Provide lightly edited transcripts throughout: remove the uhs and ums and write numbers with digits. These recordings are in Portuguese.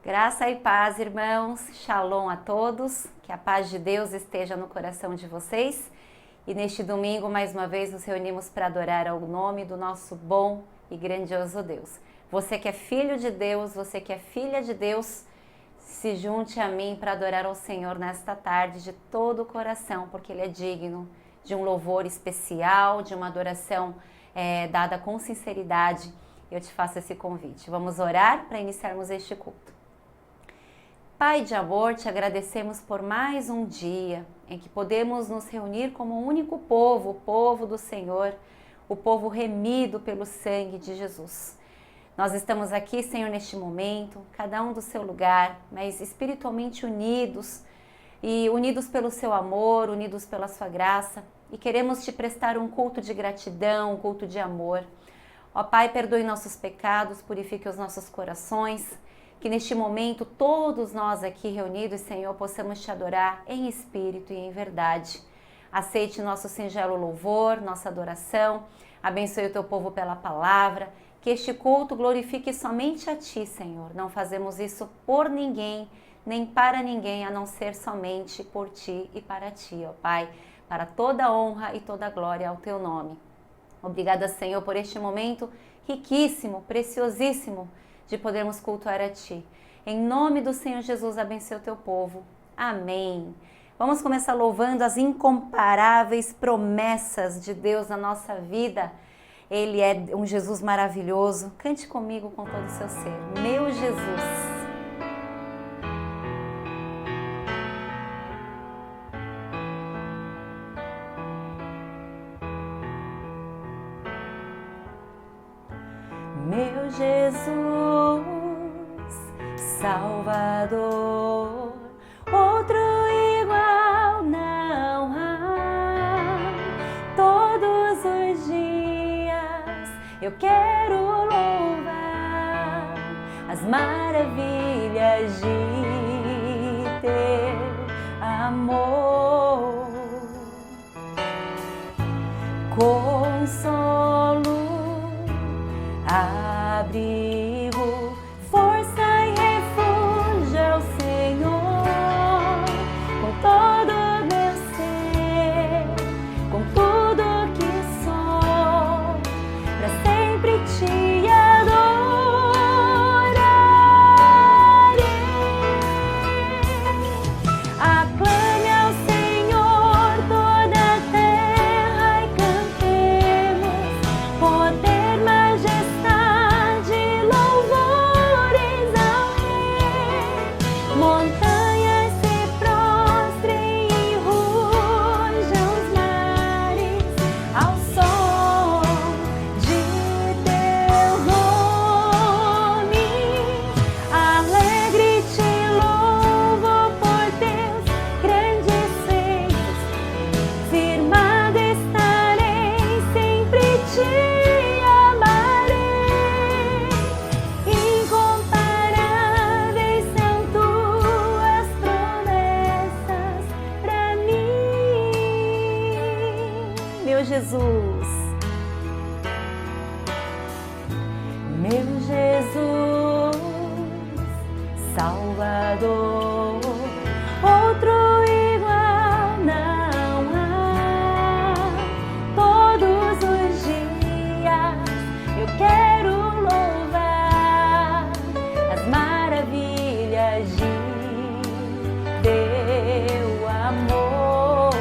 Graça e paz, irmãos. Shalom a todos. Que a paz de Deus esteja no coração de vocês. E neste domingo, mais uma vez, nos reunimos para adorar ao nome do nosso bom e grandioso Deus. Você que é filho de Deus, você que é filha de Deus, se junte a mim para adorar ao Senhor nesta tarde de todo o coração, porque Ele é digno de um louvor especial, de uma adoração dada com sinceridade. Eu te faço esse convite. Vamos orar para iniciarmos este culto. Pai de amor, te agradecemos por mais um dia em que podemos nos reunir como um único povo, o povo do Senhor, o povo remido pelo sangue de Jesus. Nós estamos aqui, Senhor, neste momento, cada um do seu lugar, mas espiritualmente unidos e unidos pelo seu amor, unidos pela sua graça, e queremos te prestar um culto de gratidão, um culto de amor. Ó Pai, perdoe nossos pecados, purifique os nossos corações, que neste momento todos nós aqui reunidos, Senhor, possamos te adorar em espírito e em verdade. Aceite nosso singelo louvor, nossa adoração, abençoe o teu povo pela palavra, que este culto glorifique somente a ti, Senhor. Não fazemos isso por ninguém, nem para ninguém, a não ser somente por ti e para ti, ó Pai, para toda honra e toda glória ao teu nome. Obrigada, Senhor, por este momento riquíssimo, preciosíssimo, de podermos cultuar a Ti. Em nome do Senhor Jesus, abençoe o Teu povo. Amém. Vamos começar louvando as incomparáveis promessas de Deus na nossa vida. Ele é um Jesus maravilhoso. Cante comigo com todo o seu ser. Meu Jesus. Meu Jesus, Salvador, outro igual não há. Todos os dias eu quero louvar as maravilhas de teu amor. Consolo, abrigo, força e refúgio é o Senhor, com todo o meu ser, com tudo que sou, para sempre te adorarei. Aclame ao Senhor toda a terra e cantemos poder, majestade, louvores ao Rei. Montanhas se prostrem e rujam os mares ao som de teu nome. Alegre te louvo por teus grandes feitos, firmado estarei, sempre te amarei. Incomparáveis são tuas promessas para mim, meu Jesus. Meu Jesus, Salvador, outro igual não há. Todos os dias eu quero louvar as maravilhas de teu amor.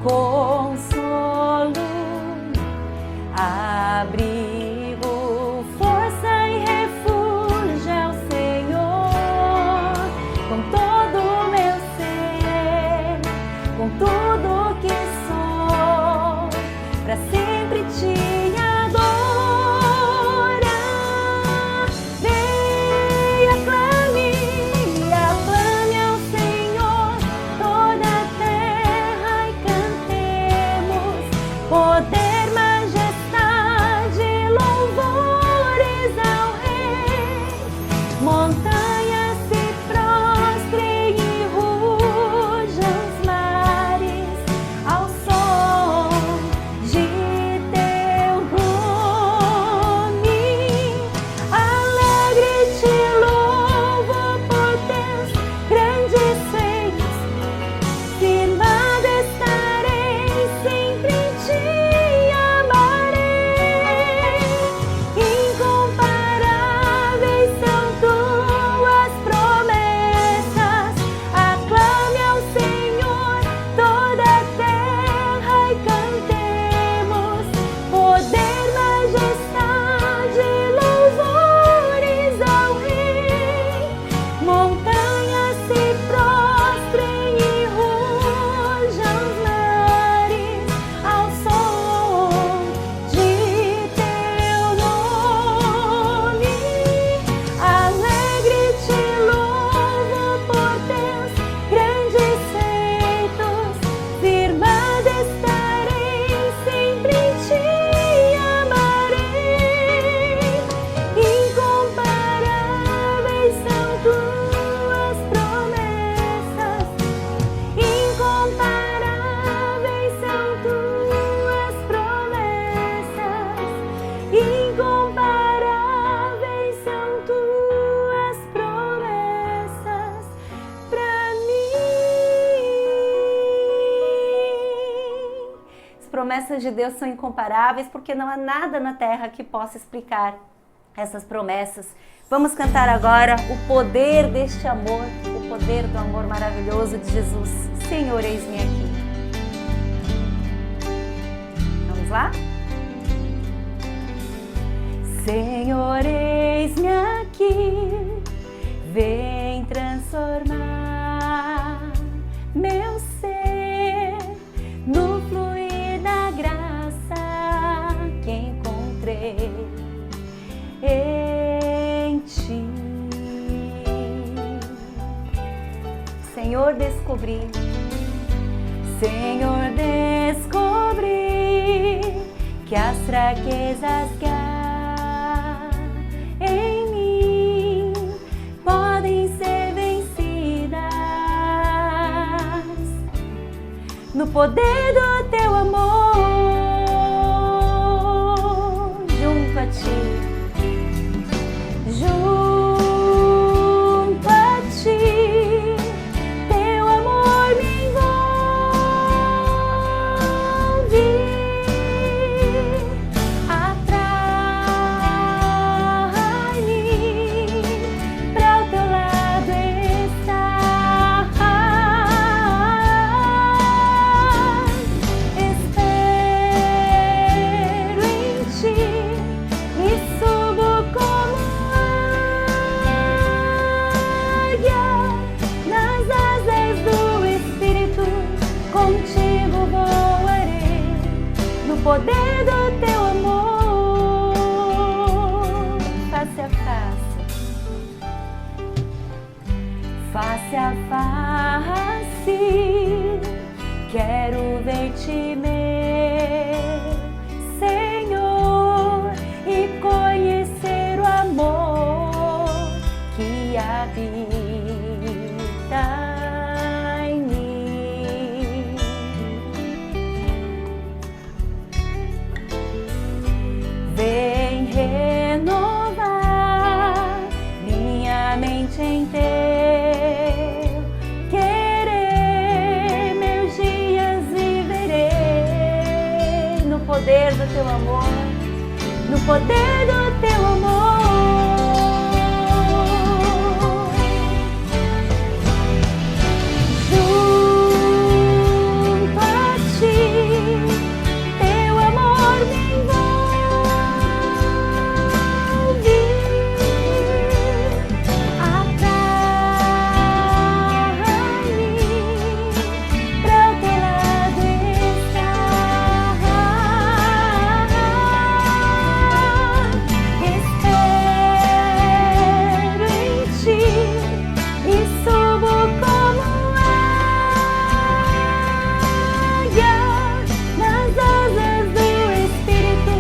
Consolo, abrigo, força e refúgio é o promessas de Deus são incomparáveis, porque não há nada na terra que possa explicar essas promessas. Vamos cantar agora o poder deste amor, o poder do amor maravilhoso de Jesus. Senhor, eis-me aqui. Vamos lá? Senhor, eis-me aqui, vem transformar meu ser no fluir da graça que encontrei em Ti. Senhor, descobri que as fraquezas que há em mim podem ser vencidas no poder do Teu amor, junto a Ti. Junto a Ti, Teu amor me envolve, atrai-me para o Teu lado estar. Espero em Ti e subo como nas asas do Espírito, contigo voarei, no poder do Teu amor. Face a face, quero ver-te, meu Senhor, e conhecer o amor que habita em mim. Vem renovar minha mente em Teu querer, meus dias viverei no poder do Teu amor, no poder do Teu amor. Junto a Ti, Teu amor me envolve, atrai-me para o Teu lado estar. Espero em Ti e subo como águia nas asas do Espírito,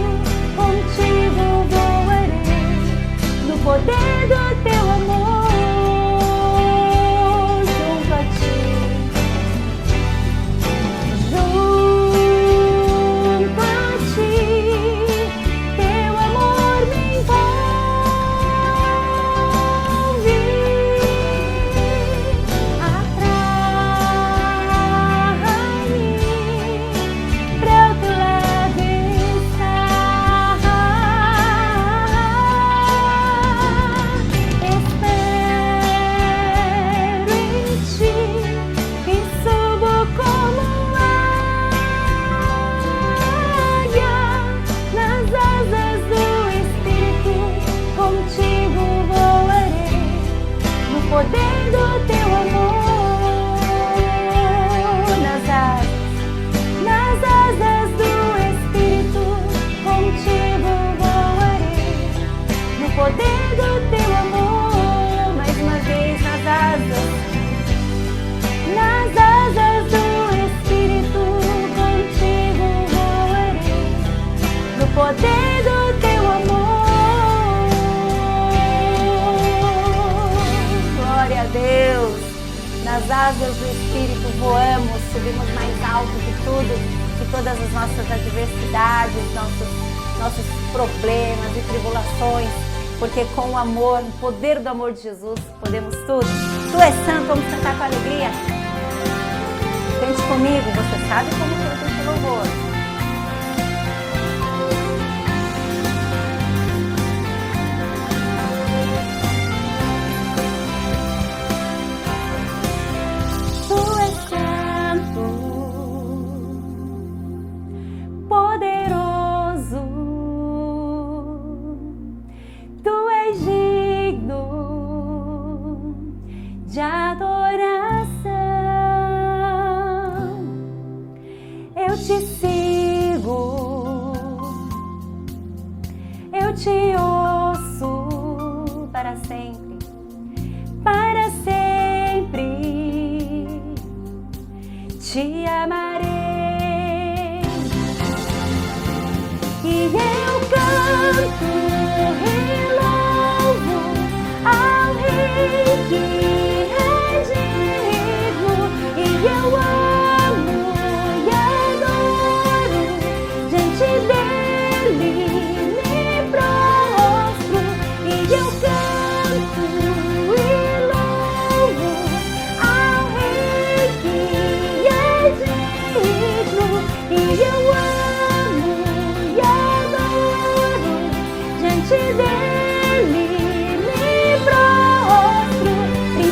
contigo voarei, no poder do Teu amor, junto a Ti. Junto a Ti, Teu amor me envolve, atrai-me para o Teu lado estar. Espero em Ti e subo como águia nas asas do Espírito, contigo voarei, no poder do Teu amor. Nas asas do Espírito, contigo voarei, no poder do Teu amor. Mais uma vez, nas asas do Espírito, contigo voarei, no poder do Teu amor. Glória a Deus! Nas asas do Espírito voamos, subimos mais alto que tudo, que todas as nossas adversidades, nossos problemas e tribulações, porque com o amor, o poder do amor de Jesus, podemos tudo. Tu és santo, vamos cantar com alegria. Cante comigo, você sabe como que eu canto louvor.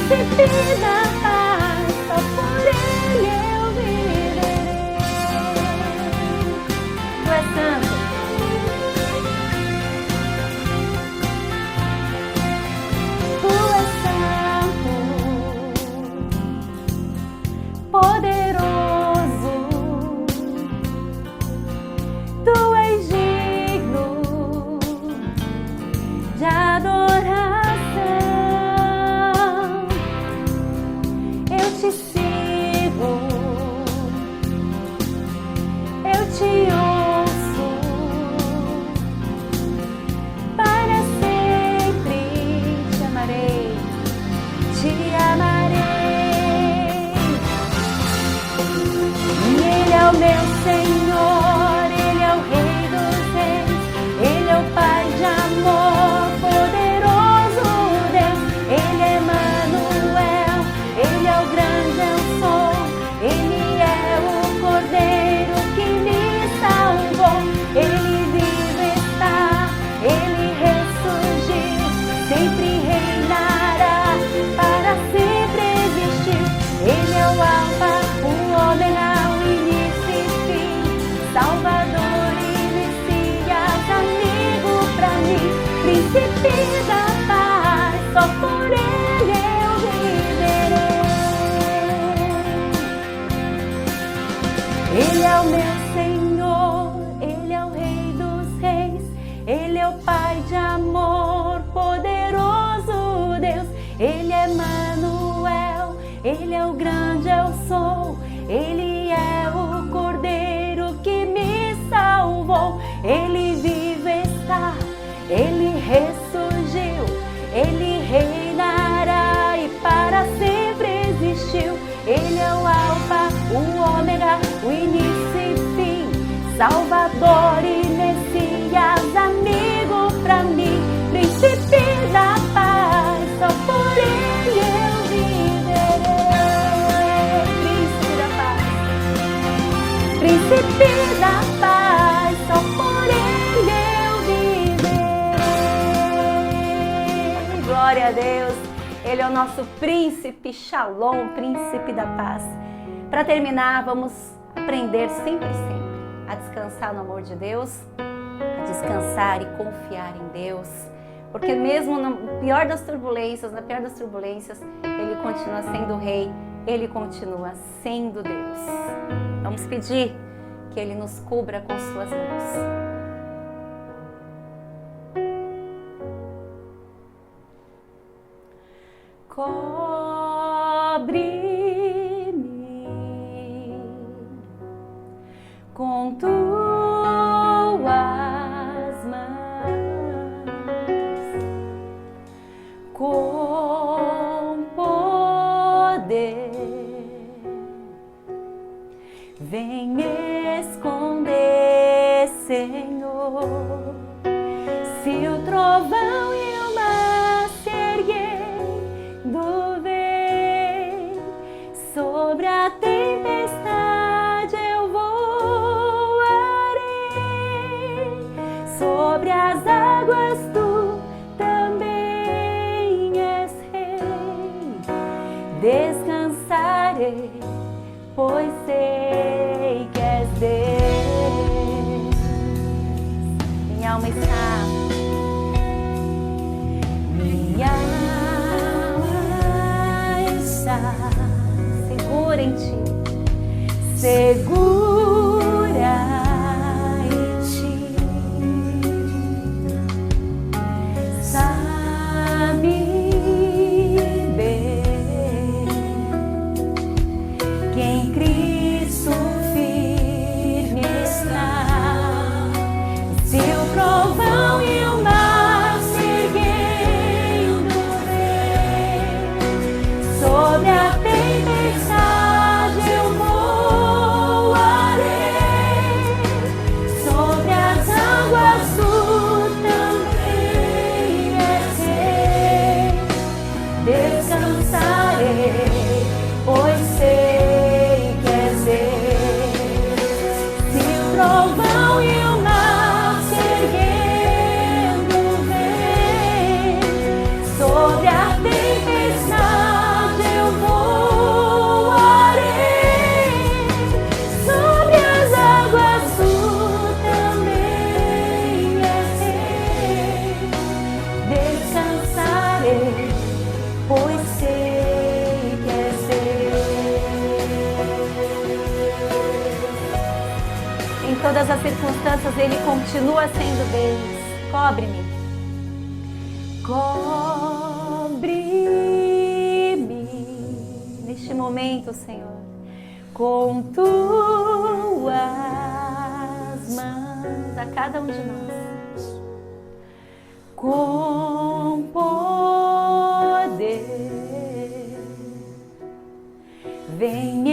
príncipe da paz, só por ele eu viverei. Tu és santo. Tu és santo, poderoso. Tu és digno de adoração. Eu te sigo, eu te ouço, para sempre te amarei, te amarei. E Ele é o meu Senhor, Ele é o Rei dos Reis, Ele é o Pai de amor, poderoso Deus. Ele é Emanuel, Ele é o grande eu sou, Ele é o Cordeiro que me salvou. Ele vive está, Ele ressurgiu, sempre reinará, para sempre existir. Ele é o Alfa, o Ômega, o início e fim, Salvador e Messias, amigo pra mim, príncipe da paz, só por ele eu viverei. Ele é o meu Senhor, Ele é o Rei dos Reis, Ele é o Pai de amor, poderoso Deus. Ele é Emanuel, Ele é o grande eu sou, Ele é o Cordeiro que me salvou. Ele vive está, Ele ressurgiu, Ele reinará e para sempre existiu. Ele é o Alfa, o Ômega, o início e fim, Salvador e Messias, amigo pra mim, príncipe da paz, só por ele eu viverei. Príncipe da paz, príncipe da paz, só por ele eu viverei. Glória a Deus, Ele é o nosso príncipe, Shalom, príncipe da paz. Para terminar, vamos aprender sempre a descansar no amor de Deus, a descansar e confiar em Deus, porque mesmo na pior das turbulências, Ele continua sendo o Rei, Ele continua sendo Deus. Vamos pedir que Ele nos cubra com suas mãos. Cobre-me com tuas mãos, com poder, vem me esconder, Senhor, se o trovão e o mar se erguer do vem sobre a tempestade eu voarei, sobre as águas tu também és Rei, descansarei, pois sei que és Deus. Minha alma está, minha alma está segura em ti, segura em ti, sabe bem que em Cristo firme está, se o trovão e pois sei que és Deus. Em todas as circunstâncias Ele continua sendo Deus. Cobre-me. Cobre-me neste momento, Senhor, com tuas mãos, a cada um de nós, com poder, vem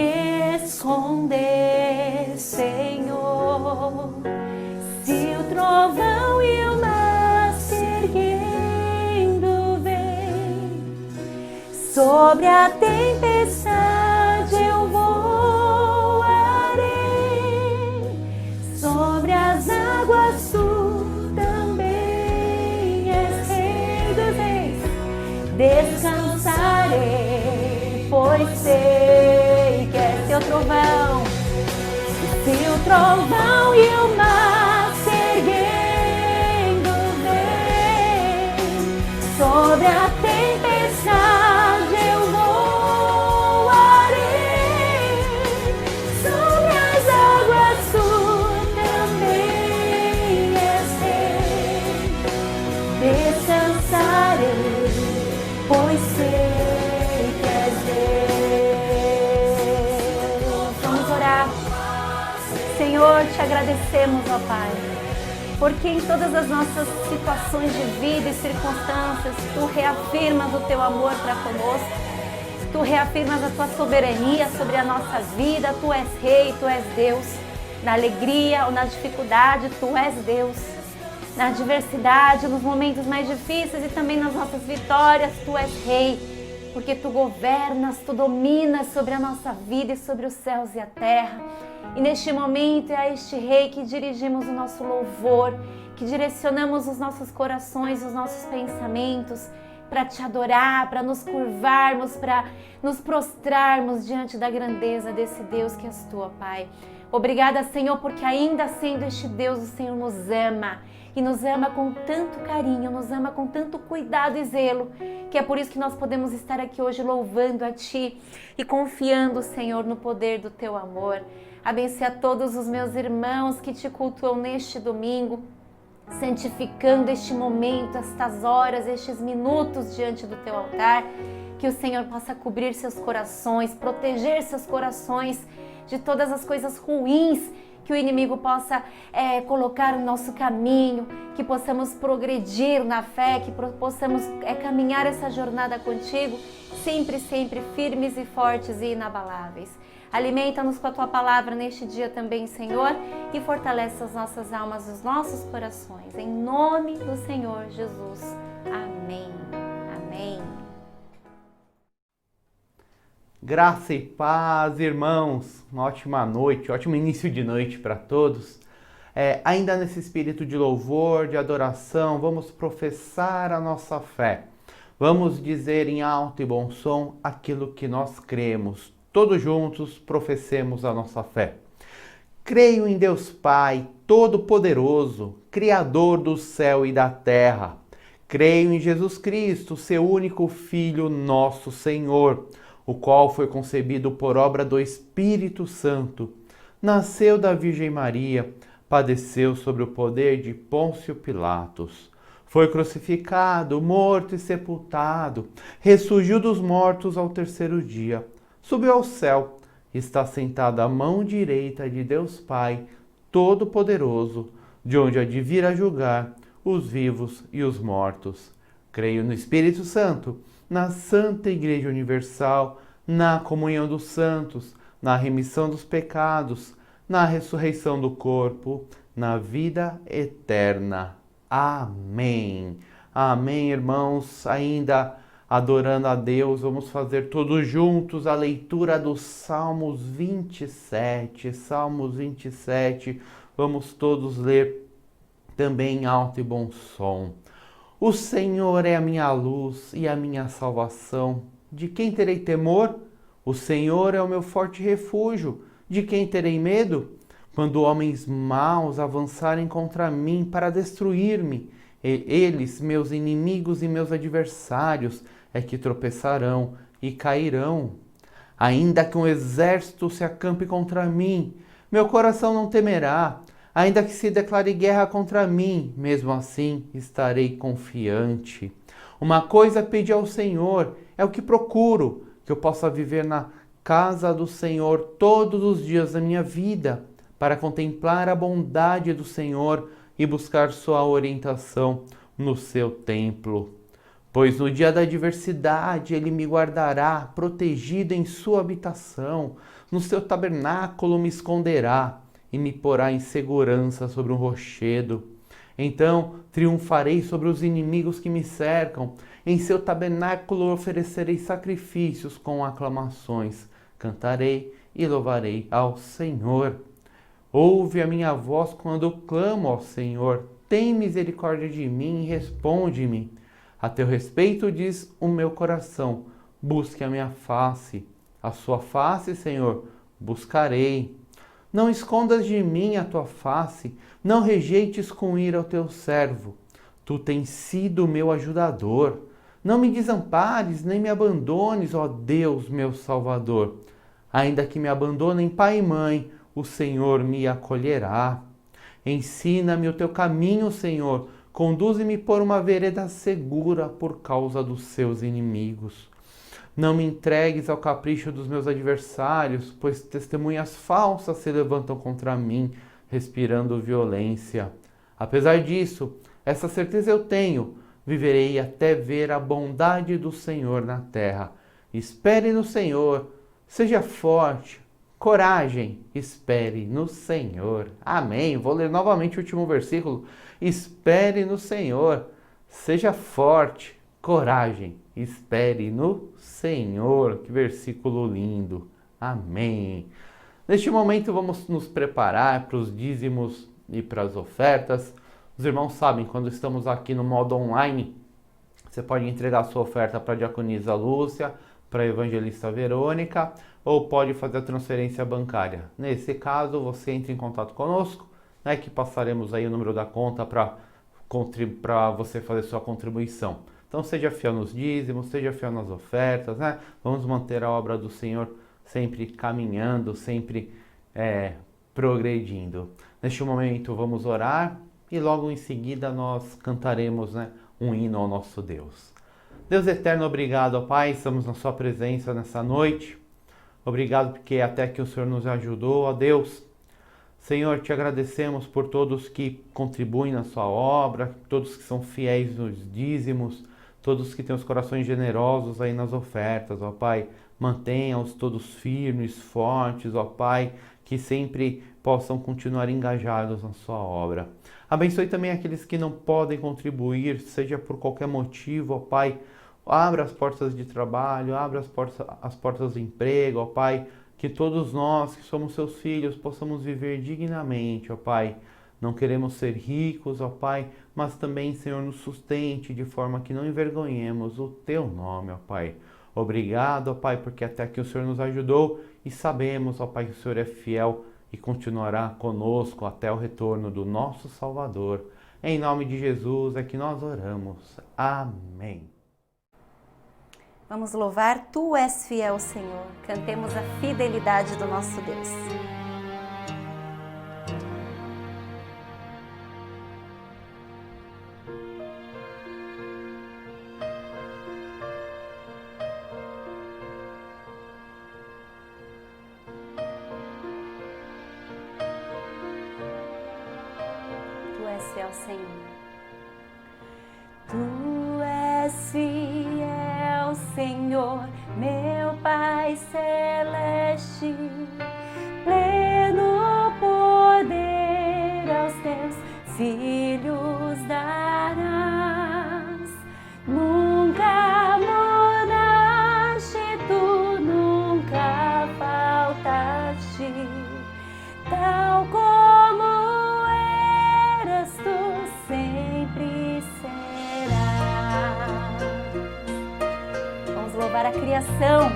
esconder, Senhor, se o trovão e o mar se erguendo vem, sobre a tempestade eu voarei, sobre as águas tu também és Rei dos Reis, descansarei, pois sei que é teu trovão, se o trovão e o mar se erguendo vem, sobre a tempestade eu voarei, sobre as águas tu também és Rei, descansarei, pois sei que és Deus. Vamos orar. Senhor, te agradecemos, ó Pai, porque em todas as nossas situações de vida e circunstâncias, Tu reafirmas o Teu amor para conosco, Tu reafirmas a Tua soberania sobre a nossa vida, Tu és Rei, Tu és Deus. Na alegria ou na dificuldade, Tu és Deus. Na adversidade, nos momentos mais difíceis e também nas nossas vitórias, Tu és Rei, porque Tu governas, Tu dominas sobre a nossa vida e sobre os céus e a terra. E neste momento é a este Rei que dirigimos o nosso louvor, que direcionamos os nossos corações, os nossos pensamentos para Te adorar, para nos curvarmos, para nos prostrarmos diante da grandeza desse Deus que és Tu, ó Pai. Obrigada, Senhor, porque ainda sendo este Deus, o Senhor nos ama. E nos ama com tanto carinho, nos ama com tanto cuidado e zelo, que é por isso que nós podemos estar aqui hoje louvando a Ti e confiando, Senhor, no poder do Teu amor. Abençoe a todos os meus irmãos que Te cultuam neste domingo, santificando este momento, estas horas, estes minutos diante do Teu altar, que o Senhor possa cobrir seus corações, proteger seus corações de todas as coisas ruins que o inimigo possa colocar no nosso caminho, que possamos progredir na fé, que possamos caminhar essa jornada contigo, sempre, sempre firmes e fortes e inabaláveis. Alimenta-nos com a Tua palavra neste dia também, Senhor, e fortalece as nossas almas, os nossos corações. Em nome do Senhor Jesus. Amém. Amém. Graça e paz, irmãos. Uma ótima noite, ótimo início de noite para todos. Ainda nesse espírito de louvor, de adoração, vamos professar a nossa fé. Vamos dizer em alto e bom som aquilo que nós cremos. Todos juntos professemos a nossa fé. Creio em Deus Pai, Todo-Poderoso, Criador do céu e da terra. Creio em Jesus Cristo, seu único Filho, nosso Senhor, o qual foi concebido por obra do Espírito Santo, nasceu da Virgem Maria, padeceu sob o poder de Pôncio Pilatos, foi crucificado, morto e sepultado, ressurgiu dos mortos ao terceiro dia, subiu ao céu, está sentado à mão direita de Deus Pai, Todo-Poderoso, de onde há de vir a julgar os vivos e os mortos. Creio no Espírito Santo, na Santa Igreja Universal, na comunhão dos santos, na remissão dos pecados, na ressurreição do corpo, na vida eterna. Amém. Amém, irmãos. Ainda adorando a Deus, vamos fazer todos juntos a leitura dos Salmos 27. Salmos 27, vamos todos ler também em alto e bom som. O Senhor é a minha luz e a minha salvação. De quem terei temor? O Senhor é o meu forte refúgio. De quem terei medo? Quando homens maus avançarem contra mim para destruir-me, Eles, meus inimigos e meus adversários, é que tropeçarão e cairão. Ainda que um exército se acampe contra mim, meu coração não temerá. Ainda que se declare guerra contra mim, mesmo assim estarei confiante. Uma coisa pedi ao Senhor, é o que procuro, que eu possa viver na casa do Senhor todos os dias da minha vida, para contemplar a bondade do Senhor e buscar sua orientação no seu templo. Pois no dia da adversidade ele me guardará, protegido em sua habitação, no seu tabernáculo me esconderá e me porá em segurança sobre um rochedo. Então triunfarei sobre os inimigos que me cercam, em seu tabernáculo oferecerei sacrifícios com aclamações, cantarei e louvarei ao Senhor. Ouve a minha voz quando clamo ao Senhor, tem misericórdia de mim e responde-me. A teu respeito diz o meu coração, busque a minha face. A sua face, Senhor, buscarei. Não escondas de mim a tua face, não rejeites com ira o teu servo. Tu tens sido o meu ajudador. Não me desampares, nem me abandones, ó Deus, meu Salvador. Ainda que me abandonem pai e mãe, o Senhor me acolherá. Ensina-me o teu caminho, Senhor. Conduze-me por uma vereda segura por causa dos seus inimigos. Não me entregues ao capricho dos meus adversários, pois testemunhas falsas se levantam contra mim, respirando violência. Apesar disso, essa certeza eu tenho, viverei até ver a bondade do Senhor na terra. Espere no Senhor, seja forte, coragem, espere no Senhor. Amém. Vou ler novamente o último versículo. Espere no Senhor, seja forte, coragem, espere no Senhor. Que versículo lindo. Amém. Neste momento vamos nos preparar para os dízimos e para as ofertas. Os irmãos sabem, quando estamos aqui no modo online, você pode entregar a sua oferta para a diaconisa Lúcia, para a evangelista Verônica, ou pode fazer a transferência bancária. Nesse caso, você entra em contato conosco, né, que passaremos aí o número da conta para você fazer sua contribuição. Então seja fiel nos dízimos, seja fiel nas ofertas, né? Vamos manter a obra do Senhor sempre caminhando, sempre progredindo. Neste momento vamos orar e logo em seguida nós cantaremos, né, um hino ao nosso Deus. Deus eterno, obrigado, ó Pai, estamos na sua presença nessa noite. Obrigado porque até que o Senhor nos ajudou, ó Deus. Senhor, te agradecemos por todos que contribuem na sua obra, todos que são fiéis nos dízimos, todos que têm os corações generosos aí nas ofertas, ó Pai. Mantenha-os todos firmes, fortes, ó Pai, que sempre possam continuar engajados na sua obra. Abençoe também aqueles que não podem contribuir, seja por qualquer motivo, ó Pai. Abra as portas de trabalho, abra as portas do emprego, ó Pai. Que todos nós, que somos seus filhos, possamos viver dignamente, ó Pai. Não queremos ser ricos, ó Pai, mas também, Senhor, nos sustente de forma que não envergonhemos o Teu nome, ó Pai. Obrigado, ó Pai, porque até aqui o Senhor nos ajudou e sabemos, ó Pai, que o Senhor é fiel e continuará conosco até o retorno do nosso Salvador. Em nome de Jesus é que nós oramos. Amém. Vamos louvar, Tu és fiel, Senhor. Cantemos a fidelidade do nosso Deus. Tu és fiel, Senhor. Tu és fiel, Senhor, meu Pai celeste, pleno poder aos teus filhos darás. Nunca mudaste, tu nunca faltaste, tal como eras, tu sempre serás. Vamos louvar a criação.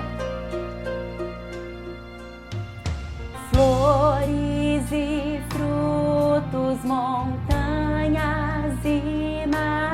Flores e frutos, montanhas e mares,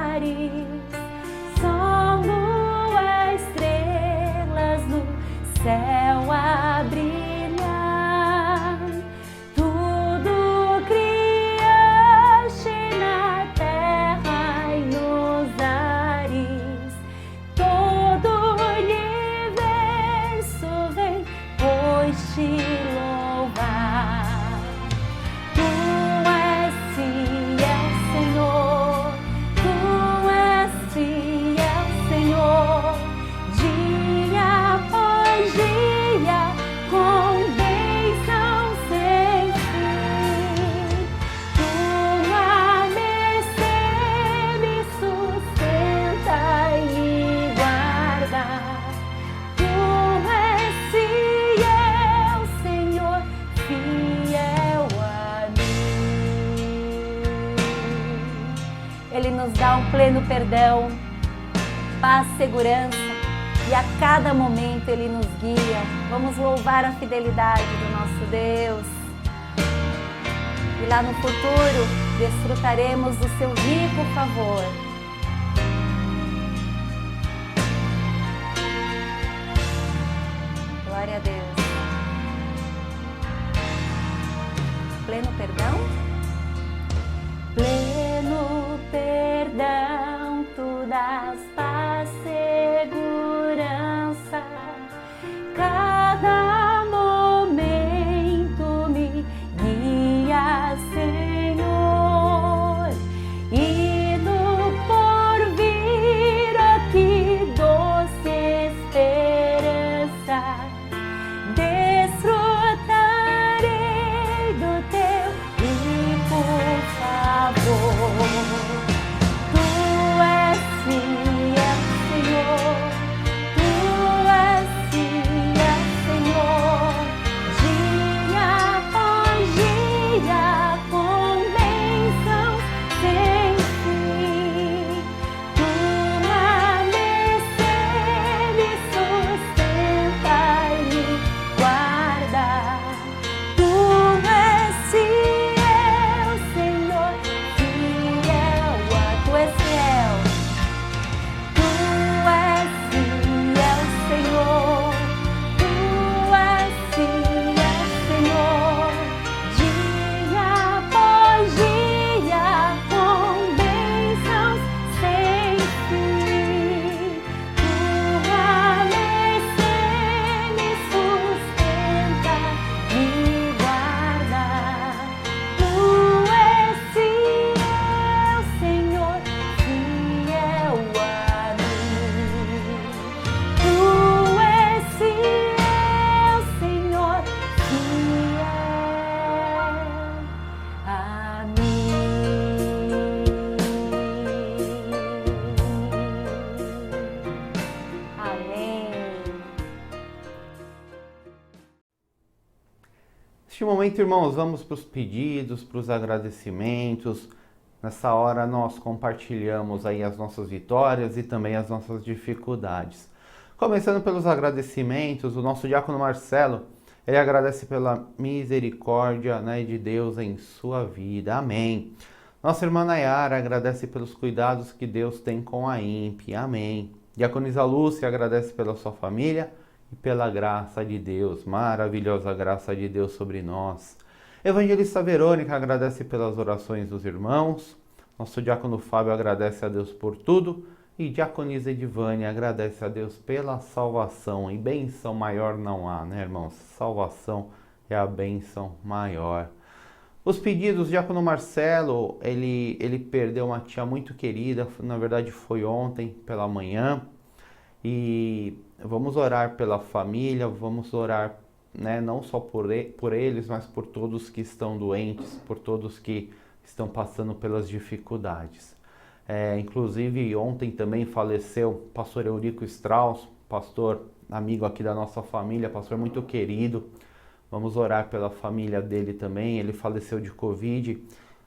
perdão, paz, segurança, e a cada momento Ele nos guia. Vamos louvar a fidelidade do nosso Deus. E lá no futuro, desfrutaremos do seu rico favor. Glória a Deus. Pleno perdão? Pleno perdão, tu dás paz, segurança. Cada momento me guia, Senhor. E no porvir aqui doce esperança, desfrutarei do teu rico favor. Tu és fiel, Senhor. Tu és fiel, Senhor. Dia após dia, com bênçãos sem fim. Tua mercê me sustenta e me guarda. Tu és fiel, Senhor, fiel, tu és fiel. Tu és fiel, Senhor. Tu és fiel, Senhor. Dia após dia, com bênçãos sem fim. Tua mercê me sustenta, me guarda. Tu és fiel, Senhor, fiel a mim. Tu és fiel, Senhor, fiel a mim. Amém. Neste momento, irmãos, vamos para os pedidos, para os agradecimentos. Nessa hora nós compartilhamos aí as nossas vitórias e também as nossas dificuldades. Começando pelos agradecimentos, o nosso diácono Marcelo, ele agradece pela misericórdia, né, de Deus em sua vida. Amém. Nossa irmã Nayara agradece pelos cuidados que Deus tem com a ímpia. Amém. Diaconisa Lúcia agradece pela sua família e pela graça de Deus, maravilhosa graça de Deus sobre nós. Evangelista Verônica agradece pelas orações dos irmãos. Nosso diácono Fábio agradece a Deus por tudo. E diaconisa Edivânia agradece a Deus pela salvação. E bênção maior não há, né, irmãos? Salvação é a bênção maior. Os pedidos, diácono Marcelo, ele perdeu uma tia muito querida, na verdade foi ontem pela manhã. E vamos orar pela família, vamos orar, né, não só por eles, mas por todos que estão doentes, por todos que estão passando pelas dificuldades. Inclusive ontem também faleceu o pastor Eurico Strauss, pastor amigo aqui da nossa família, pastor muito querido. Vamos orar pela família dele também, ele faleceu de Covid.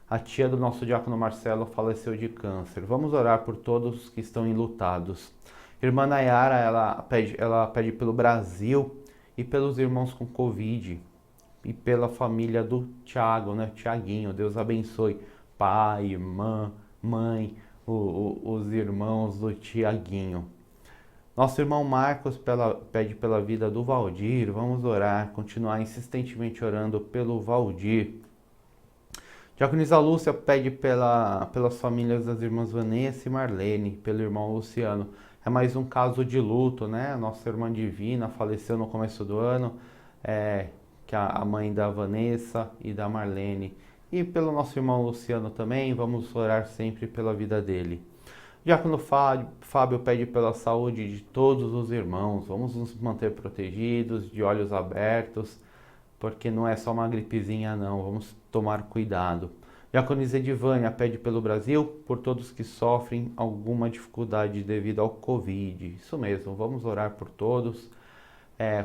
A tia do nosso diácono Marcelo faleceu de câncer. Vamos orar por todos que estão enlutados. Irmã Nayara, ela pede pelo Brasil e pelos irmãos com Covid e pela família do Tiago, né? Tiaguinho, Deus abençoe. Pai, irmã, mãe, os irmãos do Tiaguinho. Nosso irmão Marcos pede pela vida do Valdir. Vamos orar, continuar insistentemente orando pelo Valdir. Diaconisa Lúcia pede pelas famílias das irmãs Vanessa e Marlene, pelo irmão Luciano. É mais um caso de luto, né? Nossa irmã Divina faleceu no começo do ano, que é a mãe da Vanessa e da Marlene. E pelo nosso irmão Luciano também, vamos orar sempre pela vida dele. Diácono Fábio pede pela saúde de todos os irmãos. Vamos nos manter protegidos, de olhos abertos, porque não é só uma gripezinha não, vamos tomar cuidado. Diaconisa Edivânia pede pelo Brasil, por todos que sofrem alguma dificuldade devido ao Covid. Isso mesmo, vamos orar por todos.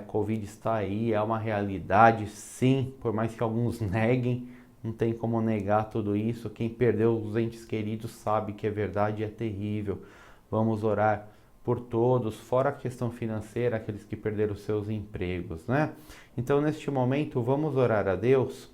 Covid está aí, é uma realidade, sim, por mais que alguns neguem, Não tem como negar tudo isso. Quem perdeu os entes queridos sabe que é verdade e é terrível. Vamos orar por todos, fora a questão financeira, aqueles que perderam seus empregos, né? Então, neste momento, vamos orar a Deus.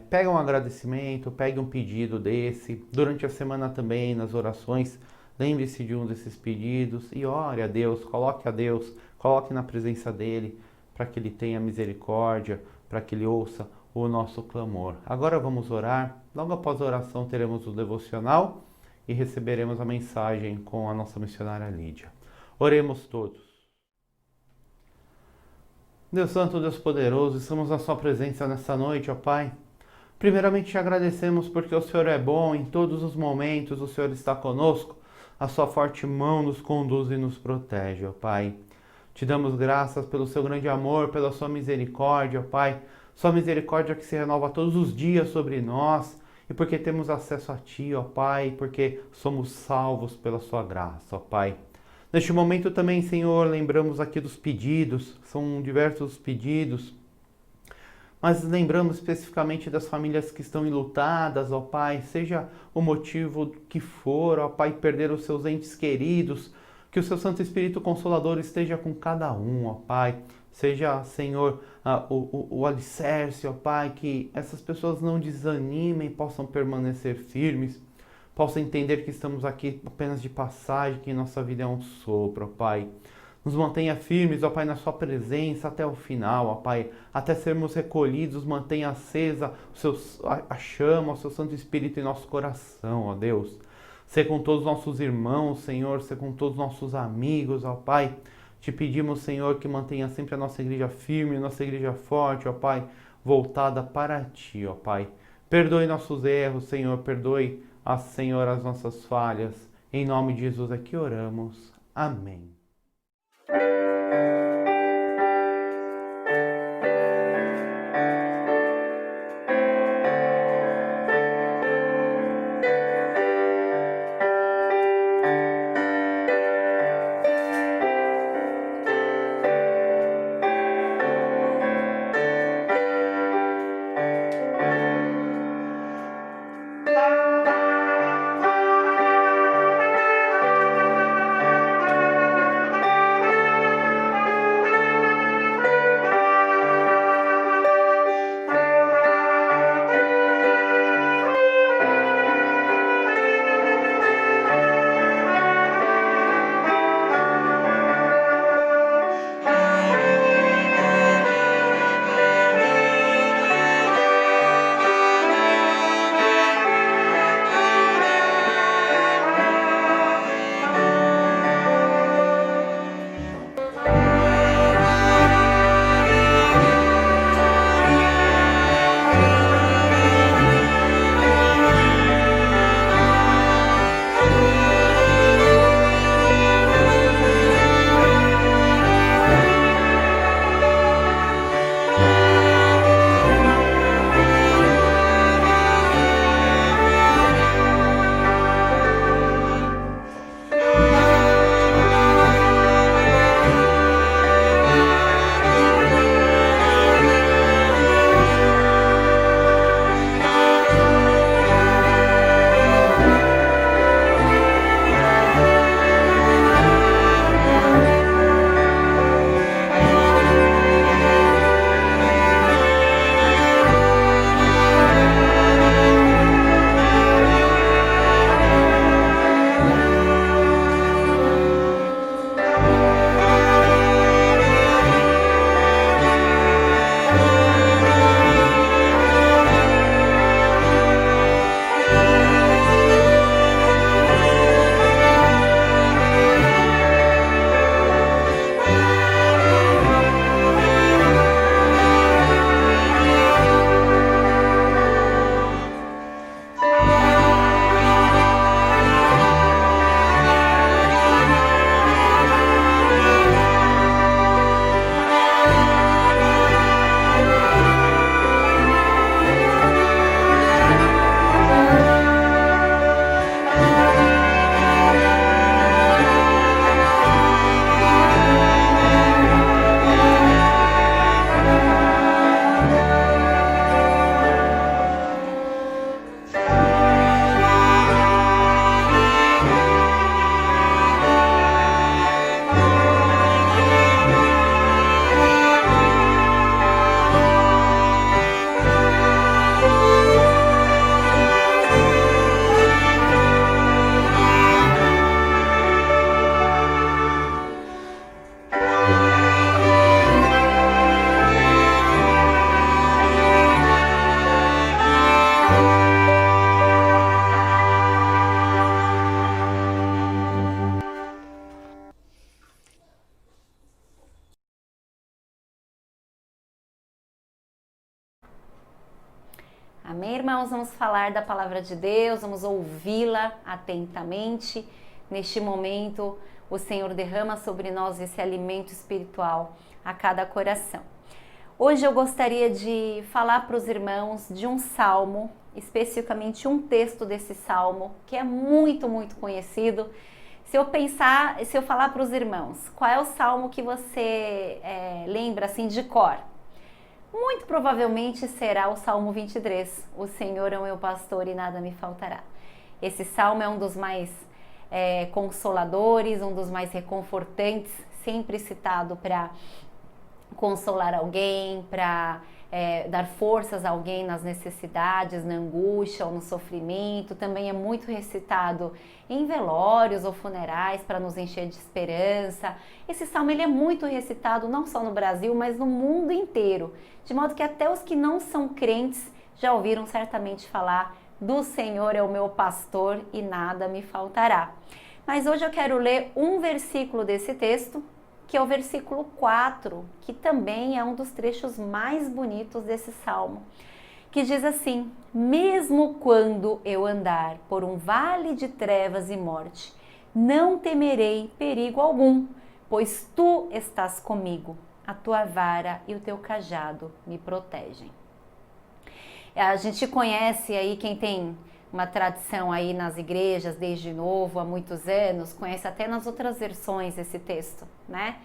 Pega um agradecimento, pegue um pedido desse. Durante a semana também, nas orações, lembre-se de um desses pedidos e ore a Deus, coloque na presença dele, para que ele tenha misericórdia, para que ele ouça o nosso clamor. Agora vamos orar. Logo após a oração teremos o devocional e receberemos a mensagem com a nossa missionária Lídia. Oremos todos. Deus Santo, Deus Poderoso, estamos na sua presença nessa noite, ó Pai. Primeiramente te agradecemos porque o Senhor é bom, em todos os momentos o Senhor está conosco, a sua forte mão nos conduz e nos protege, ó Pai. Te damos graças pelo seu grande amor, pela sua misericórdia, ó Pai. Sua misericórdia que se renova todos os dias sobre nós, e porque temos acesso a Ti, ó Pai, porque somos salvos pela sua graça, ó Pai. Neste momento também, Senhor, lembramos aqui dos pedidos, são diversos pedidos, mas lembramos especificamente das famílias que estão enlutadas, ó Pai, seja o motivo que for, ó Pai, perder os seus entes queridos, que o seu Santo Espírito Consolador esteja com cada um, ó Pai. Seja, Senhor, o alicerce, ó Pai, que essas pessoas não desanimem, possam permanecer firmes, possam entender que estamos aqui apenas de passagem, que nossa vida é um sopro, ó Pai. Nos mantenha firmes, ó Pai, na sua presença até o final, ó Pai, até sermos recolhidos, mantenha acesa a chama, o seu Santo Espírito em nosso coração, ó Deus. Ser com todos os nossos irmãos, Senhor, ser com todos os nossos amigos, ó Pai. Te pedimos, Senhor, que mantenha sempre a nossa igreja firme, a nossa igreja forte, ó Pai, voltada para Ti, ó Pai. Perdoe nossos erros, Senhor, perdoe, Senhor, as nossas falhas. Em nome de Jesus é que oramos. Amém. Amém, irmãos? Vamos falar da palavra de Deus, vamos ouvi-la atentamente. Neste momento, o Senhor derrama sobre nós esse alimento espiritual a cada coração. Hoje eu gostaria de falar para os irmãos de um salmo, especificamente um texto desse salmo, que é muito, muito conhecido. Se eu falar para os irmãos, qual é o salmo que você lembra assim de cor? Muito provavelmente será o Salmo 23, o Senhor é o meu pastor e nada me faltará. Esse salmo é um dos mais consoladores, um dos mais reconfortantes, sempre citado para consolar alguém, para dar forças a alguém nas necessidades, na angústia ou no sofrimento. Também é muito recitado em velórios ou funerais para nos encher de esperança. Esse salmo ele é muito recitado não só no Brasil, mas no mundo inteiro, de modo que até os que não são crentes já ouviram certamente falar do Senhor é o meu pastor e nada me faltará. Mas hoje eu quero ler um versículo desse texto, que é o versículo 4, que também é um dos trechos mais bonitos desse salmo, que diz assim: mesmo quando eu andar por um vale de trevas e morte, não temerei perigo algum, pois tu estás comigo, a tua vara e o teu cajado me protegem. A gente conhece aí, quem tem uma tradição aí nas igrejas desde novo, há muitos anos, conhece até nas outras versões esse texto, né?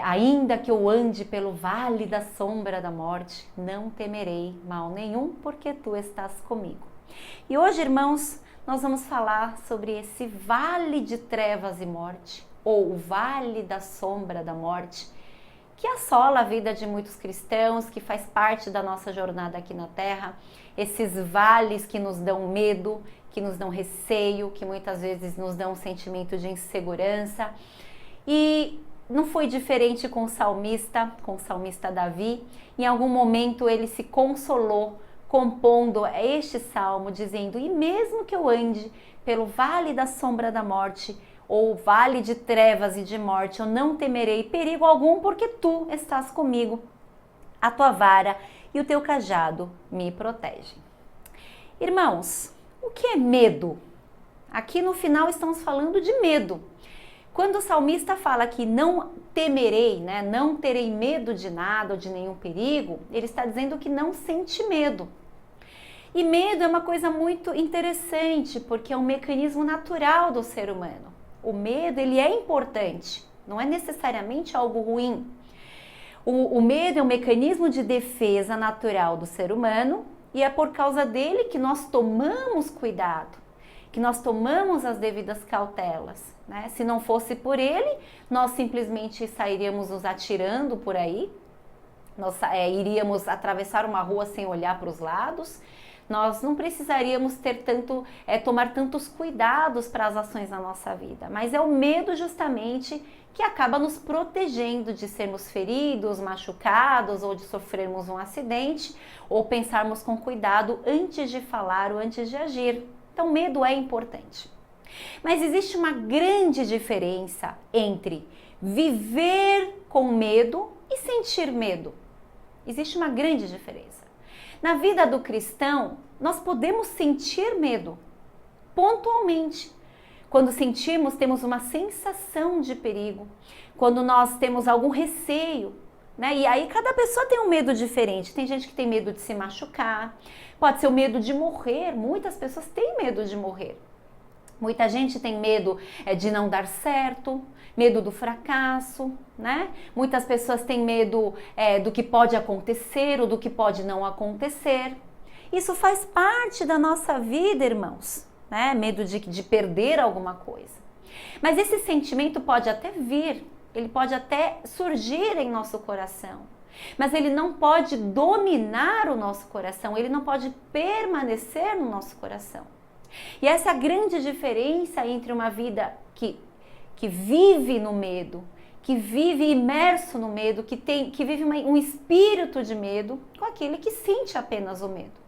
Ainda que eu ande pelo vale da sombra da morte, não temerei mal nenhum, porque tu estás comigo. E hoje, irmãos, nós vamos falar sobre esse vale de trevas e morte, ou o vale da sombra da morte, que assola a vida de muitos cristãos, que faz parte da nossa jornada aqui na Terra, esses vales que nos dão medo, que nos dão receio, que muitas vezes nos dão um sentimento de insegurança. E não foi diferente com o salmista Davi. Em algum momento ele se consolou compondo este salmo, dizendo: e mesmo que eu ande pelo vale da sombra da morte, ou vale de trevas e de morte, eu não temerei perigo algum, porque tu estás comigo, a tua vara e o teu cajado me protegem. Irmãos, o que é medo? Aqui no final estamos falando de medo. Quando o salmista fala que não temerei, né, não terei medo de nada ou de nenhum perigo, ele está dizendo que não sente medo. E medo é uma coisa muito interessante, porque é um mecanismo natural do ser humano. O medo, ele é importante, não é necessariamente algo ruim. O medo é um mecanismo de defesa natural do ser humano e é por causa dele que nós tomamos cuidado, que nós tomamos as devidas cautelas, né? Se não fosse por ele, nós simplesmente sairíamos nos atirando por aí, nós iríamos atravessar uma rua sem olhar para os lados. Nós não precisaríamos tomar tantos cuidados para as ações na nossa vida, mas é o medo justamente que acaba nos protegendo de sermos feridos, machucados ou de sofrermos um acidente ou pensarmos com cuidado antes de falar ou antes de agir. Então, medo é importante. Mas existe uma grande diferença entre viver com medo e sentir medo. Existe uma grande diferença. Na vida do cristão, nós podemos sentir medo, pontualmente. Quando sentimos, temos uma sensação de perigo. Quando nós temos algum receio, né? E aí cada pessoa tem um medo diferente. Tem gente que tem medo de se machucar, pode ser o medo de morrer. Muitas pessoas têm medo de morrer. Muita gente tem medo de não dar certo, medo do fracasso, né? Muitas pessoas têm medo do que pode acontecer ou do que pode não acontecer. Isso faz parte da nossa vida, irmãos, né? Medo de perder alguma coisa. Mas esse sentimento pode até vir, ele pode até surgir em nosso coração. Mas ele não pode dominar o nosso coração, ele não pode permanecer no nosso coração. E essa é a grande diferença entre uma vida que vive no medo, que vive imerso no medo, que vive um espírito de medo, com aquele que sente apenas o medo.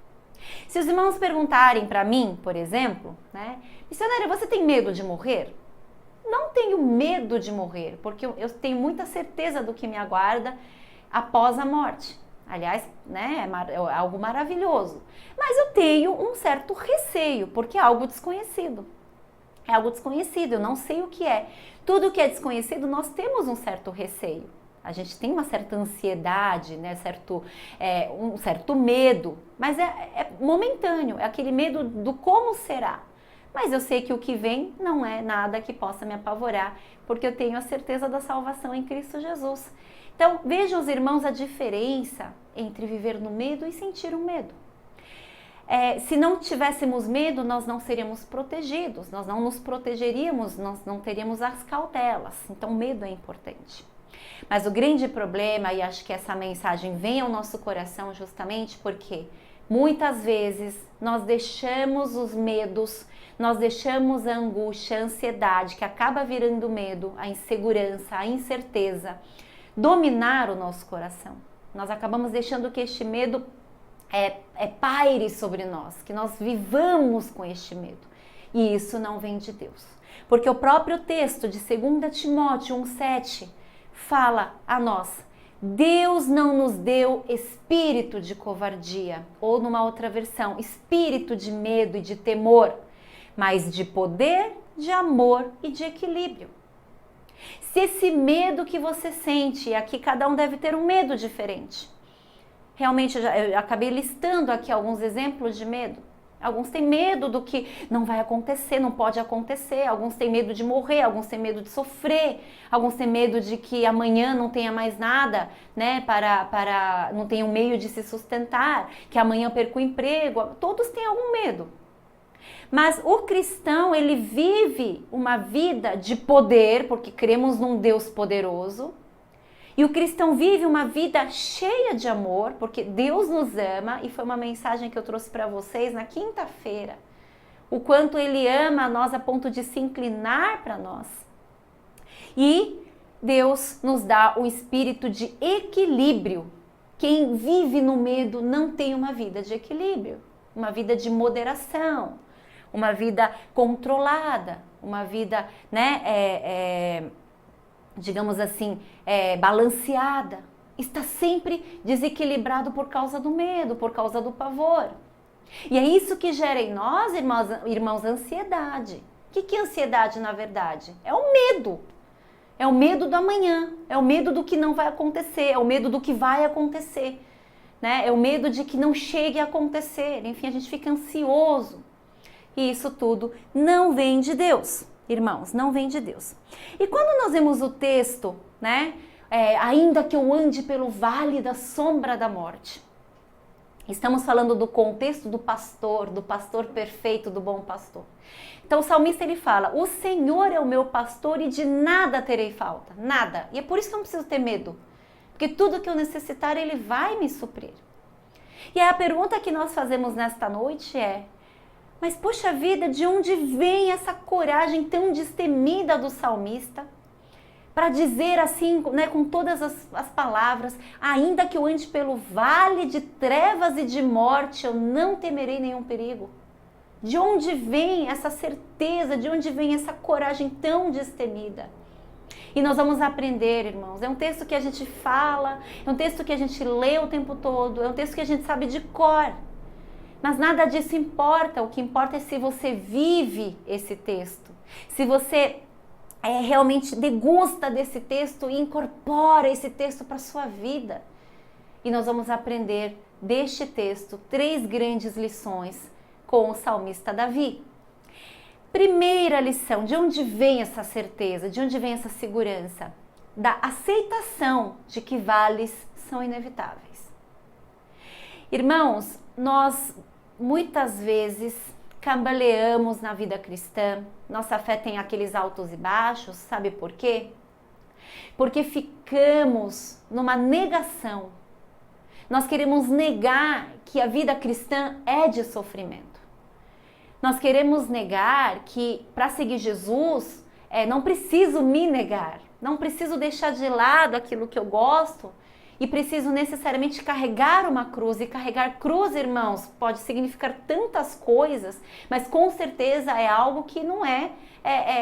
Se os irmãos perguntarem para mim, por exemplo, né, missionária, você tem medo de morrer? Não tenho medo de morrer, porque eu tenho muita certeza do que me aguarda após a morte. Aliás, né, é algo maravilhoso. Mas eu tenho um certo receio, porque é algo desconhecido. É algo desconhecido, eu não sei o que é. Tudo que é desconhecido, nós temos um certo receio. A gente tem uma certa ansiedade, né, um certo medo, mas é momentâneo, é aquele medo do como será. Mas eu sei que o que vem não é nada que possa me apavorar, porque eu tenho a certeza da salvação em Cristo Jesus. Então, vejam os irmãos a diferença entre viver no medo e sentir um medo. Se não tivéssemos medo, nós não seríamos protegidos, nós não nos protegeríamos, nós não teríamos as cautelas. Então, medo é importante. Mas o grande problema, e acho que essa mensagem vem ao nosso coração justamente porque muitas vezes nós deixamos os medos, nós deixamos a angústia, a ansiedade, que acaba virando medo, a insegurança, a incerteza, dominar o nosso coração. Nós acabamos deixando que este medo paire sobre nós, que nós vivamos com este medo. E isso não vem de Deus. Porque o próprio texto de 2 Timóteo 1,7 fala a nós: Deus não nos deu espírito de covardia, ou numa outra versão, espírito de medo e de temor, mas de poder, de amor e de equilíbrio. Se esse medo que você sente, e aqui cada um deve ter um medo diferente. Realmente eu acabei listando aqui alguns exemplos de medo. Alguns têm medo do que não vai acontecer, não pode acontecer. Alguns têm medo de morrer, alguns têm medo de sofrer. Alguns têm medo de que amanhã não tenha mais nada, né, não tenha um meio de se sustentar, que amanhã perca o emprego. Todos têm algum medo. Mas o cristão, ele vive uma vida de poder, porque cremos num Deus poderoso. E o cristão vive uma vida cheia de amor, porque Deus nos ama, e foi uma mensagem que eu trouxe para vocês na quinta-feira. O quanto Ele ama a nós a ponto de se inclinar para nós. E Deus nos dá o espírito de equilíbrio. Quem vive no medo não tem uma vida de equilíbrio, uma vida de moderação, uma vida controlada, uma vida, né, digamos assim, balanceada. Está sempre desequilibrado por causa do medo, por causa do pavor. E é isso que gera em nós, irmãos, ansiedade. O que é ansiedade, na verdade? É o medo. É o medo do amanhã, é o medo do que não vai acontecer, é o medo do que vai acontecer, né? É o medo de que não chegue a acontecer. Enfim, a gente fica ansioso. E isso tudo não vem de Deus, irmãos, não vem de Deus. E quando nós vemos o texto, né? Ainda que eu ande pelo vale da sombra da morte. Estamos falando do contexto do pastor perfeito, do bom pastor. Então o salmista ele fala: o Senhor é o meu pastor e de nada terei falta, nada. E é por isso que eu não preciso ter medo, porque tudo que eu necessitar Ele vai me suprir. E a pergunta que nós fazemos nesta noite é: mas poxa vida, de onde vem essa coragem tão destemida do salmista para dizer assim, né, com todas as palavras: ainda que eu ande pelo vale de trevas e de morte, eu não temerei nenhum perigo? De onde vem essa certeza, de onde vem essa coragem tão destemida? E nós vamos aprender, irmãos. É um texto que a gente fala, é um texto que a gente lê o tempo todo, é um texto que a gente sabe de cor. Mas nada disso importa, o que importa é se você vive esse texto, se você realmente degusta desse texto e incorpora esse texto para a sua vida. E nós vamos aprender deste texto 3 grandes lições com o salmista Davi. Primeira lição: de onde vem essa certeza, de onde vem essa segurança? Da aceitação de que vales são inevitáveis. Irmãos, nós muitas vezes cambaleamos na vida cristã, nossa fé tem aqueles altos e baixos, sabe por quê? Porque ficamos numa negação. Nós queremos negar que a vida cristã é de sofrimento. Nós queremos negar que para seguir Jesus, não preciso me negar, não preciso deixar de lado aquilo que eu gosto e preciso necessariamente carregar uma cruz. E carregar cruz, irmãos, pode significar tantas coisas, mas com certeza é algo que não é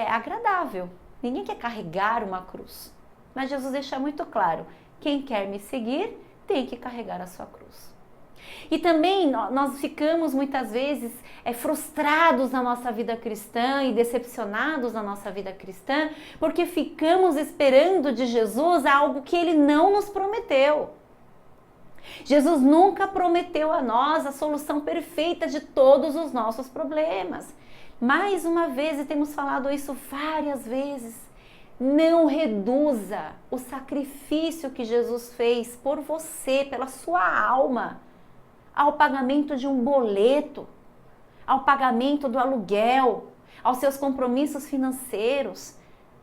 agradável. Ninguém quer carregar uma cruz. Mas Jesus deixa muito claro: quem quer me seguir tem que carregar a sua cruz. E também nós ficamos muitas vezes frustrados na nossa vida cristã e decepcionados na nossa vida cristã, porque ficamos esperando de Jesus algo que ele não nos prometeu. Jesus nunca prometeu a nós a solução perfeita de todos os nossos problemas. Mais uma vez, e temos falado isso várias vezes, não reduza o sacrifício que Jesus fez por você, pela sua alma, ao pagamento de um boleto, ao pagamento do aluguel, aos seus compromissos financeiros,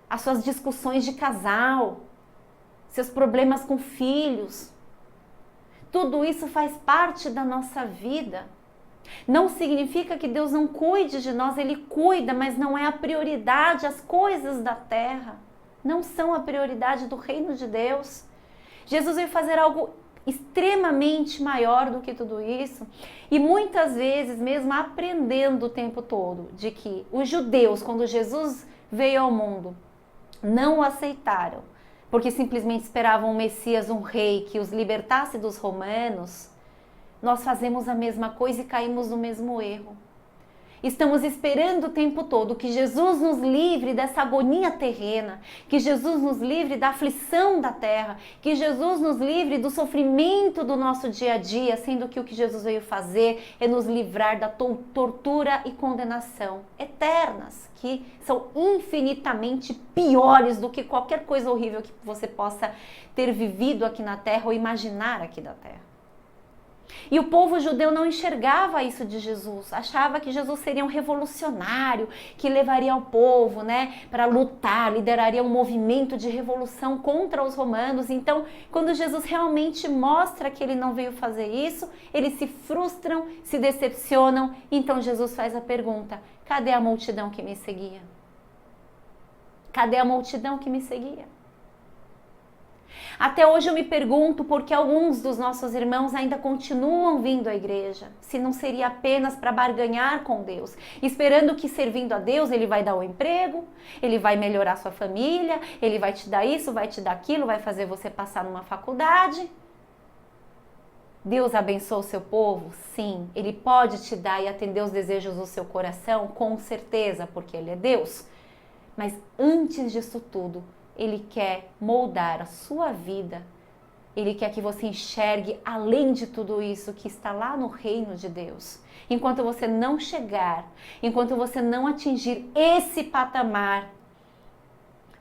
às suas discussões de casal, seus problemas com filhos. Tudo isso faz parte da nossa vida. Não significa que Deus não cuide de nós, Ele cuida, mas não é a prioridade. As coisas da terra não são a prioridade do reino de Deus. Jesus veio fazer algo extremamente maior do que tudo isso, e muitas vezes mesmo aprendendo o tempo todo de que os judeus, quando Jesus veio ao mundo, não o aceitaram, porque simplesmente esperavam um Messias, um rei que os libertasse dos romanos. Nós fazemos a mesma coisa e caímos no mesmo erro. Estamos esperando o tempo todo que Jesus nos livre dessa agonia terrena, que Jesus nos livre da aflição da terra, que Jesus nos livre do sofrimento do nosso dia a dia, sendo que o que Jesus veio fazer é nos livrar da tortura e condenação eternas, que são infinitamente piores do que qualquer coisa horrível que você possa ter vivido aqui na terra ou imaginar aqui da terra. E o povo judeu não enxergava isso de Jesus, achava que Jesus seria um revolucionário, que levaria o povo, para lutar, lideraria um movimento de revolução contra os romanos. Então, quando Jesus realmente mostra que ele não veio fazer isso, eles se frustram, se decepcionam. Então Jesus faz a pergunta: cadê a multidão que me seguia? Cadê a multidão que me seguia? Até hoje eu me pergunto por que alguns dos nossos irmãos ainda continuam vindo à igreja, se não seria apenas para barganhar com Deus, esperando que servindo a Deus ele vai dar um emprego, ele vai melhorar sua família, ele vai te dar isso, vai te dar aquilo, vai fazer você passar numa faculdade. Deus abençoa o seu povo? Sim, Ele pode te dar e atender os desejos do seu coração, com certeza, porque Ele é Deus. Mas antes disso tudo, Ele quer moldar a sua vida. Ele quer que você enxergue além de tudo isso que está lá no reino de Deus. Enquanto você não chegar, enquanto você não atingir esse patamar,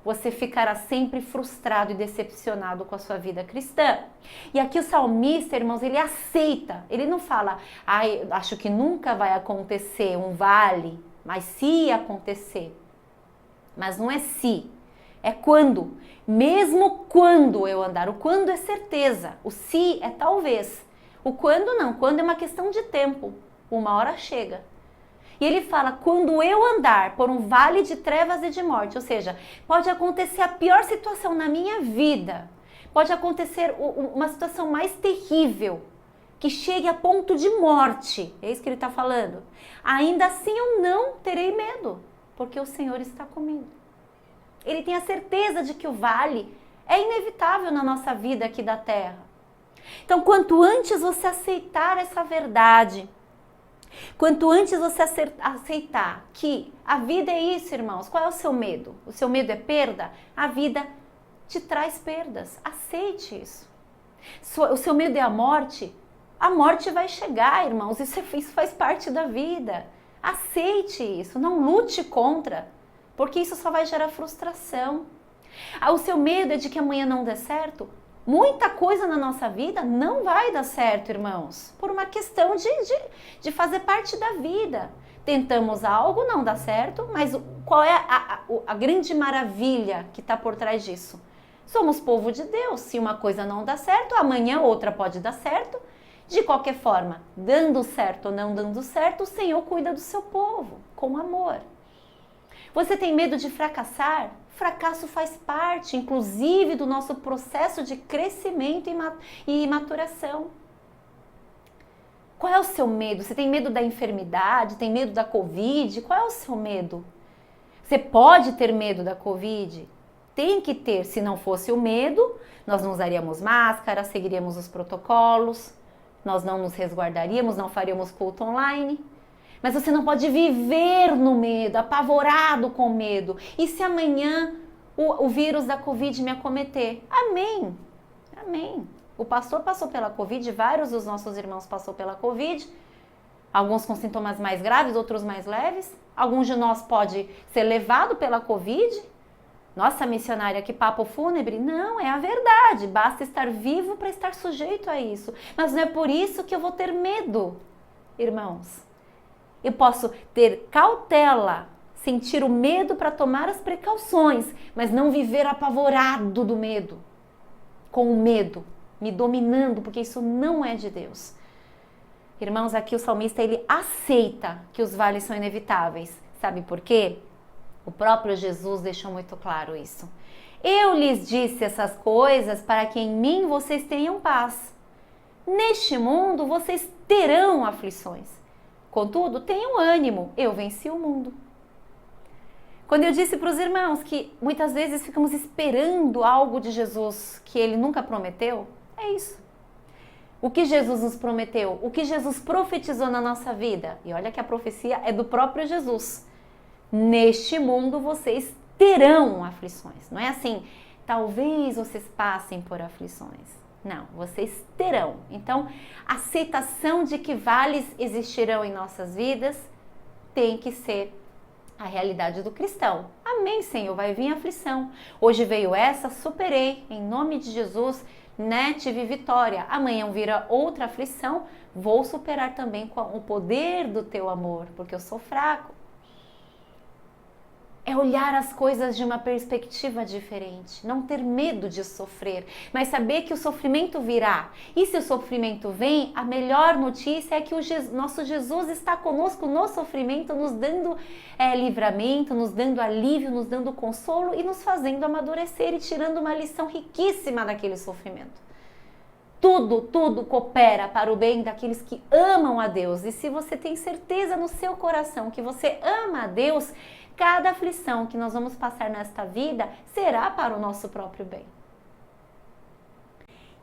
você ficará sempre frustrado e decepcionado com a sua vida cristã. E aqui o salmista, irmãos, ele aceita. Ele não fala, acho que nunca vai acontecer um vale, mas se acontecer. Mas não é se. É quando, mesmo quando eu andar. O quando é certeza, o se é talvez. O quando não, quando é uma questão de tempo. Uma hora chega. E ele fala, quando eu andar por um vale de trevas e de morte, ou seja, pode acontecer a pior situação na minha vida. Pode acontecer uma situação mais terrível, que chegue a ponto de morte. É isso que ele está falando. Ainda assim eu não terei medo, porque o Senhor está comigo. Ele tem a certeza de que o vale é inevitável na nossa vida aqui da terra. Então, quanto antes você aceitar essa verdade, quanto antes você aceitar que a vida é isso, irmãos, qual é o seu medo? O seu medo é perda? A vida te traz perdas. Aceite isso. O seu medo é a morte vai chegar, irmãos. Isso faz parte da vida. Aceite isso, não lute contra. Porque isso só vai gerar frustração. O seu medo é de que amanhã não dê certo? Muita coisa na nossa vida não vai dar certo, irmãos. Por uma questão de fazer parte da vida. Tentamos algo, não dá certo, mas qual é a grande maravilha que está por trás disso? Somos povo de Deus. Se uma coisa não dá certo, amanhã outra pode dar certo. De qualquer forma, dando certo ou não dando certo, o Senhor cuida do seu povo, com amor. Você tem medo de fracassar? Fracasso faz parte, inclusive, do nosso processo de crescimento e maturação. Qual é o seu medo? Você tem medo da enfermidade? Tem medo da Covid? Qual é o seu medo? Você pode ter medo da Covid? Tem que ter, se não fosse o medo, nós não usaríamos máscara, seguiríamos os protocolos, nós não nos resguardaríamos, não faríamos culto online. Mas você não pode viver no medo, apavorado com medo. E se amanhã o vírus da Covid me acometer? Amém, amém. O pastor passou pela Covid, vários dos nossos irmãos passou pela Covid, alguns com sintomas mais graves, outros mais leves. Alguns de nós pode ser levado pela Covid. Nossa, missionária, que papo fúnebre. Não, é a verdade. Basta estar vivo para estar sujeito a isso. Mas não é por isso que eu vou ter medo, irmãos. Eu posso ter cautela, sentir o medo para tomar as precauções, mas não viver apavorado do medo, com o medo me dominando, porque isso não é de Deus. Irmãos, aqui o salmista, ele aceita que os vales são inevitáveis. Sabe por quê? O próprio Jesus deixou muito claro isso. Eu lhes disse essas coisas para que em mim vocês tenham paz. Neste mundo vocês terão aflições. Contudo, tenham ânimo, eu venci o mundo. Quando eu disse para os irmãos que muitas vezes ficamos esperando algo de Jesus que ele nunca prometeu, é isso. O que Jesus nos prometeu, o que Jesus profetizou na nossa vida, e olha que a profecia é do próprio Jesus. Neste mundo vocês terão aflições. Não é assim, talvez vocês passem por aflições. Não, vocês terão. Então, a aceitação de que vales existirão em nossas vidas tem que ser a realidade do cristão. Amém, Senhor, vai vir aflição. Hoje veio essa, superei, em nome de Jesus, né? Tive vitória. Amanhã vira outra aflição, vou superar também com o poder do teu amor, porque eu sou fraco. É olhar as coisas de uma perspectiva diferente, não ter medo de sofrer, mas saber que o sofrimento virá. E se o sofrimento vem, a melhor notícia é que nosso Jesus está conosco no sofrimento, nos dando livramento, nos dando alívio, nos dando consolo e nos fazendo amadurecer e tirando uma lição riquíssima daquele sofrimento. Tudo coopera para o bem daqueles que amam a Deus. E se você tem certeza no seu coração que você ama a Deus, cada aflição que nós vamos passar nesta vida será para o nosso próprio bem.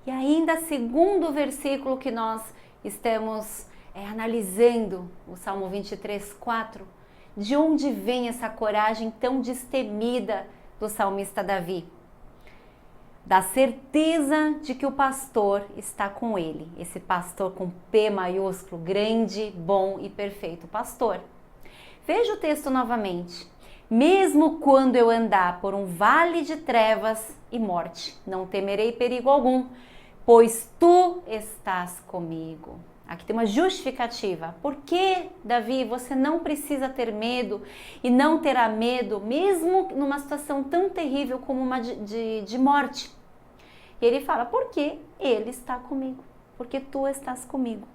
E ainda, segundo versículo que nós estamos analisando, o Salmo 23, 4, de onde vem essa coragem tão destemida do salmista Davi? Da certeza de que o pastor está com ele. Esse pastor com P maiúsculo, grande, bom e perfeito pastor. Veja o texto novamente. Mesmo quando eu andar por um vale de trevas e morte, não temerei perigo algum, pois tu estás comigo. Aqui tem uma justificativa. Por que, Davi, você não precisa ter medo e não terá medo, mesmo numa situação tão terrível como uma de morte? E ele fala, porque ele está comigo, porque tu estás comigo.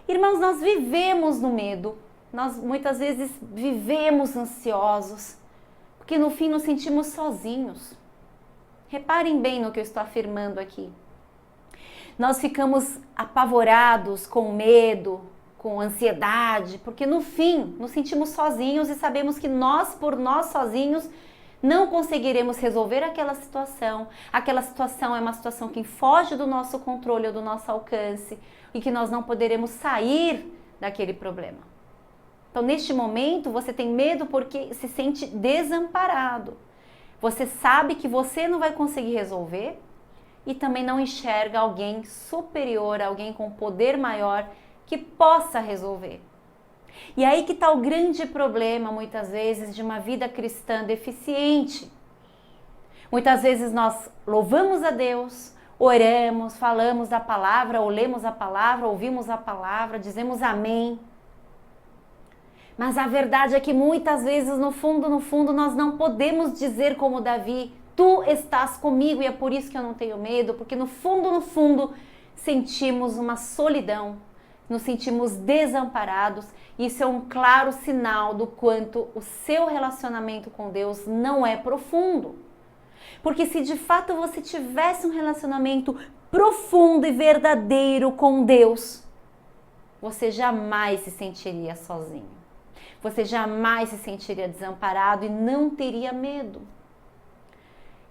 Irmãos, nós vivemos no medo. Nós muitas vezes vivemos ansiosos, porque no fim nos sentimos sozinhos. Reparem bem no que eu estou afirmando aqui. Nós ficamos apavorados, com medo, com ansiedade, porque no fim nos sentimos sozinhos e sabemos que nós, por nós sozinhos, não conseguiremos resolver aquela situação. Aquela situação é uma situação que foge do nosso controle ou do nosso alcance e que nós não poderemos sair daquele problema. Então, neste momento, você tem medo porque se sente desamparado. Você sabe que você não vai conseguir resolver e também não enxerga alguém superior, alguém com poder maior que possa resolver. E aí que está o grande problema, muitas vezes, de uma vida cristã deficiente. Muitas vezes nós louvamos a Deus, oramos, falamos da palavra, ou lemos a palavra, ouvimos a palavra, dizemos amém. Mas a verdade é que muitas vezes, no fundo, nós não podemos dizer como Davi, tu estás comigo e é por isso que eu não tenho medo, porque no fundo, sentimos uma solidão, nos sentimos desamparados. Isso é um claro sinal do quanto o seu relacionamento com Deus não é profundo. Porque se de fato você tivesse um relacionamento profundo e verdadeiro com Deus, você jamais se sentiria sozinho. Você jamais se sentiria desamparado e não teria medo.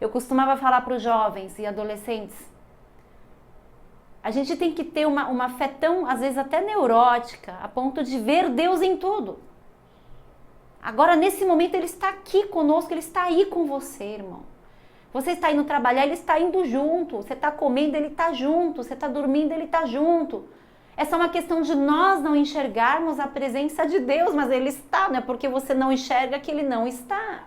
Eu costumava falar para os jovens e adolescentes, a gente tem que ter uma fé tão, às vezes até neurótica, a ponto de ver Deus em tudo. Agora, nesse momento, Ele está aqui conosco, Ele está aí com você, irmão. Você está indo trabalhar, Ele está indo junto. Você está comendo, Ele está junto. Você está dormindo, Ele está junto. É só uma questão de nós não enxergarmos a presença de Deus, mas Ele está, não é porque você não enxerga que Ele não está.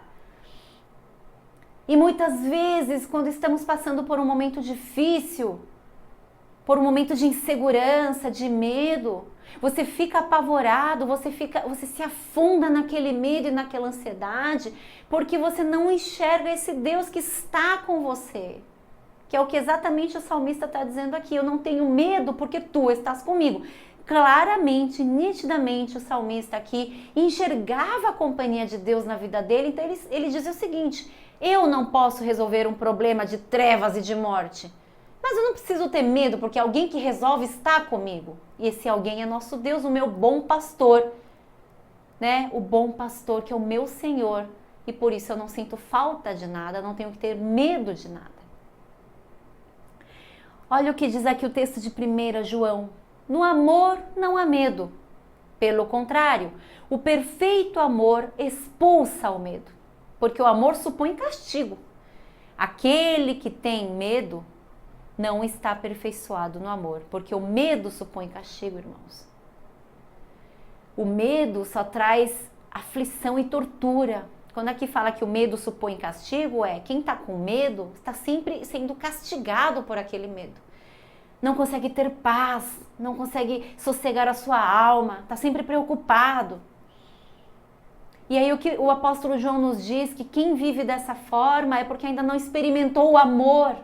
E muitas vezes, quando estamos passando por um momento difícil, por um momento de insegurança, de medo, você fica apavorado, você se afunda naquele medo e naquela ansiedade, porque você não enxerga esse Deus que está com você. Que é o que exatamente o salmista está dizendo aqui. Eu não tenho medo porque tu estás comigo. Claramente, nitidamente, o salmista aqui enxergava a companhia de Deus na vida dele. Então ele dizia o seguinte: eu não posso resolver um problema de trevas e de morte, mas eu não preciso ter medo porque alguém que resolve está comigo. E esse alguém é nosso Deus, o meu bom pastor, né? O bom pastor que é o meu Senhor. E por isso eu não sinto falta de nada, não tenho que ter medo de nada. Olha o que diz aqui o texto de 1 João. No amor não há medo. Pelo contrário, o perfeito amor expulsa o medo. Porque o amor supõe castigo. Aquele que tem medo não está aperfeiçoado no amor. Porque o medo supõe castigo, irmãos. O medo só traz aflição e tortura. Quando aqui fala que o medo supõe castigo, quem está com medo está sempre sendo castigado por aquele medo. Não consegue ter paz, não consegue sossegar a sua alma, está sempre preocupado. E aí o apóstolo João nos diz que quem vive dessa forma é porque ainda não experimentou o amor.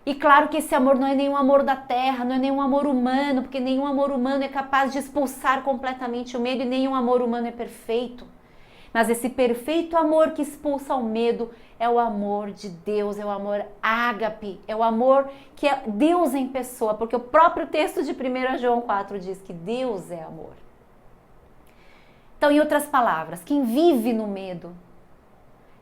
E claro que esse amor não é nenhum amor da terra, não é nenhum amor humano, porque nenhum amor humano é capaz de expulsar completamente o medo e nenhum amor humano é perfeito. Mas esse perfeito amor que expulsa o medo é o amor de Deus, é o amor ágape, é o amor que é Deus em pessoa, porque o próprio texto de 1 João 4 diz que Deus é amor. Então, em outras palavras, quem vive no medo,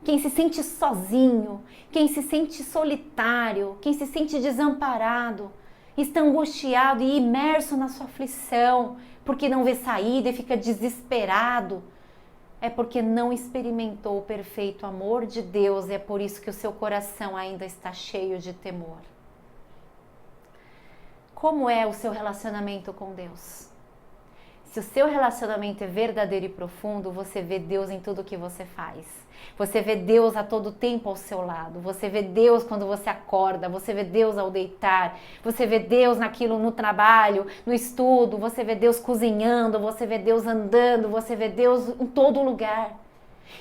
quem se sente sozinho, quem se sente solitário, quem se sente desamparado, está angustiado e imerso na sua aflição, porque não vê saída e fica desesperado, é porque não experimentou o perfeito amor de Deus e é por isso que o seu coração ainda está cheio de temor. Como é o seu relacionamento com Deus? Se o seu relacionamento é verdadeiro e profundo, você vê Deus em tudo que você faz. Você vê Deus a todo tempo ao seu lado. Você vê Deus quando você acorda. Você vê Deus ao deitar. Você vê Deus naquilo no trabalho, no estudo. Você vê Deus cozinhando. Você vê Deus andando. Você vê Deus em todo lugar.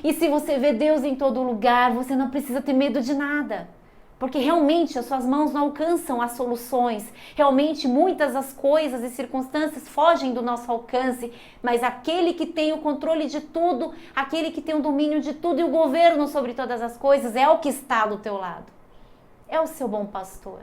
E se você vê Deus em todo lugar, você não precisa ter medo de nada. Porque realmente as suas mãos não alcançam as soluções. Realmente muitas das coisas e circunstâncias fogem do nosso alcance. Mas aquele que tem o controle de tudo, aquele que tem o domínio de tudo e o governo sobre todas as coisas é o que está do teu lado. É o seu bom pastor.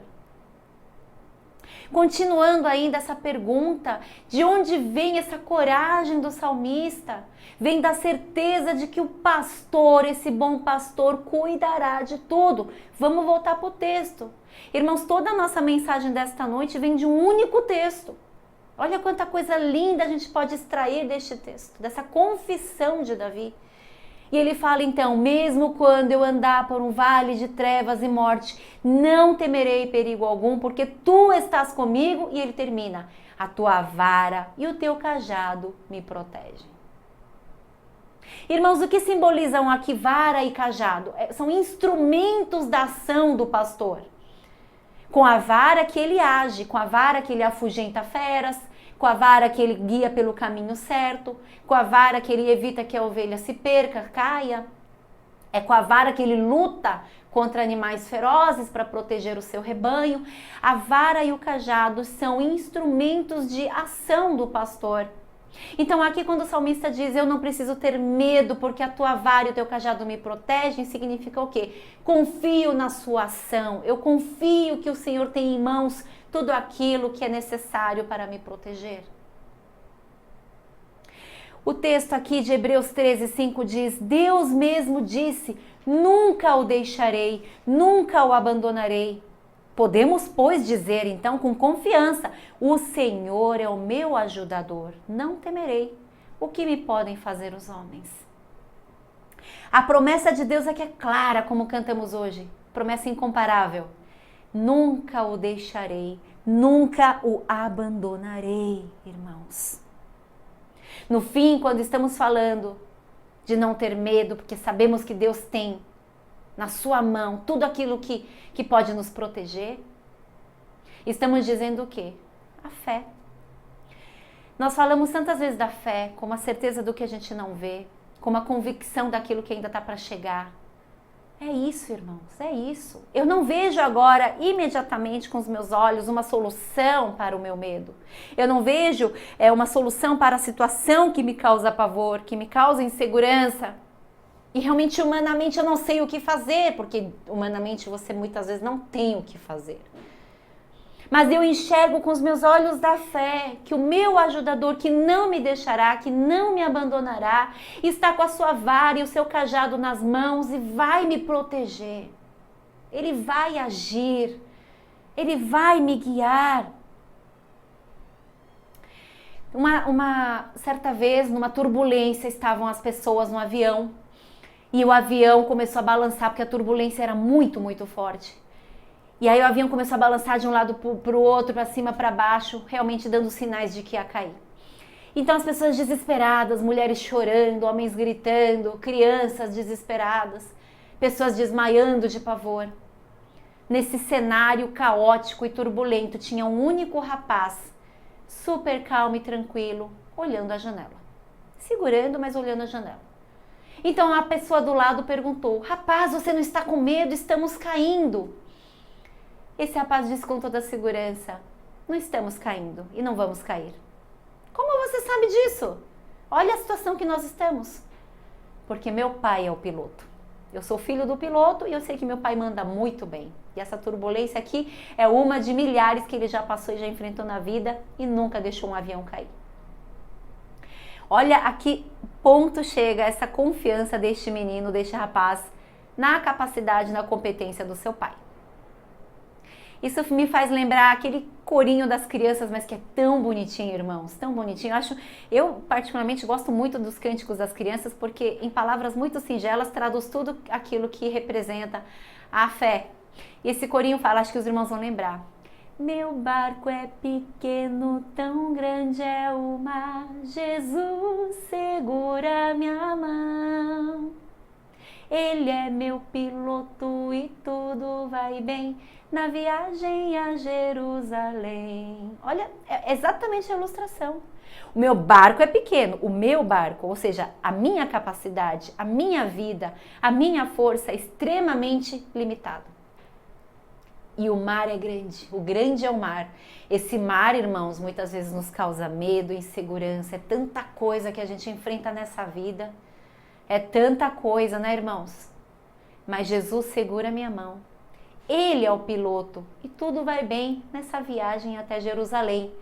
Continuando ainda essa pergunta, de onde vem essa coragem do salmista? Vem da certeza de que o pastor, esse bom pastor, cuidará de tudo. Vamos voltar para o texto. Irmãos, toda a nossa mensagem desta noite vem de um único texto. Olha quanta coisa linda a gente pode extrair deste texto, dessa confissão de Davi. E ele fala então, mesmo quando eu andar por um vale de trevas e morte, não temerei perigo algum, porque tu estás comigo. E ele termina, a tua vara e o teu cajado me protegem. Irmãos, o que simbolizam aqui vara e cajado? São instrumentos da ação do pastor. Com a vara que ele age, com a vara que ele afugenta feras, com a vara que ele guia pelo caminho certo, com a vara que ele evita que a ovelha se perca, caia. É com a vara que ele luta contra animais ferozes para proteger o seu rebanho. A vara e o cajado são instrumentos de ação do pastor. Então aqui quando o salmista diz, eu não preciso ter medo porque a tua vara e o teu cajado me protegem, significa o quê? Confio na sua ação, eu confio que o Senhor tem em mãos tudo aquilo que é necessário para me proteger. O texto aqui de Hebreus 13:5 diz: Deus mesmo disse, nunca o deixarei, nunca o abandonarei. Podemos, pois, dizer então com confiança: o Senhor é o meu ajudador, não temerei. O que me podem fazer os homens? A promessa de Deus aqui é clara, como cantamos hoje. Promessa incomparável. Nunca o deixarei, nunca o abandonarei, irmãos. No fim, quando estamos falando de não ter medo, porque sabemos que Deus tem na sua mão tudo aquilo que pode nos proteger, estamos dizendo o quê? A fé. Nós falamos tantas vezes da fé, com a certeza do que a gente não vê, com a convicção daquilo que ainda está para chegar. É isso, irmãos, é isso. Eu não vejo agora, imediatamente com os meus olhos, uma solução para o meu medo. Eu não vejo uma solução para a situação que me causa pavor, que me causa insegurança. E realmente, humanamente, eu não sei o que fazer, porque humanamente você muitas vezes não tem o que fazer. Mas eu enxergo com os meus olhos da fé que o meu ajudador, que não me deixará, que não me abandonará, está com a sua vara e o seu cajado nas mãos e vai me proteger. Ele vai agir, ele vai me guiar. Uma certa vez, numa turbulência, estavam as pessoas no avião e o avião começou a balançar porque a turbulência era muito, muito forte. E aí o avião começou a balançar de um lado para o outro, para cima, para baixo, realmente dando sinais de que ia cair. Então as pessoas desesperadas, mulheres chorando, homens gritando, crianças desesperadas, pessoas desmaiando de pavor. Nesse cenário caótico e turbulento, tinha um único rapaz, super calmo e tranquilo, olhando a janela. Segurando, mas olhando a janela. Então a pessoa do lado perguntou: rapaz, você não está com medo? Estamos caindo. Esse rapaz disse com toda a segurança: não estamos caindo e não vamos cair. Como você sabe disso? Olha a situação que nós estamos. Porque meu pai é o piloto. Eu sou filho do piloto e eu sei que meu pai manda muito bem. E essa turbulência aqui é uma de milhares que ele já passou e já enfrentou na vida e nunca deixou um avião cair. Olha a que ponto chega essa confiança deste menino, deste rapaz, na capacidade, na competência do seu pai. Isso me faz lembrar aquele corinho das crianças, mas que é tão bonitinho, irmãos, tão bonitinho. Eu particularmente gosto muito dos cânticos das crianças, porque em palavras muito singelas traduz tudo aquilo que representa a fé. E esse corinho fala, acho que os irmãos vão lembrar: meu barco é pequeno, tão grande é o mar, Jesus segura minha mão. Ele é meu piloto e tudo vai bem na viagem a Jerusalém. Olha, é exatamente a ilustração. O meu barco é pequeno, o meu barco, ou seja, a minha capacidade, a minha vida, a minha força é extremamente limitada. E o mar é grande, o grande é o mar. Esse mar, irmãos, muitas vezes nos causa medo, insegurança, é tanta coisa que a gente enfrenta nessa vida. É tanta coisa, né, irmãos? Mas Jesus segura minha mão. Ele é o piloto e tudo vai bem nessa viagem até Jerusalém,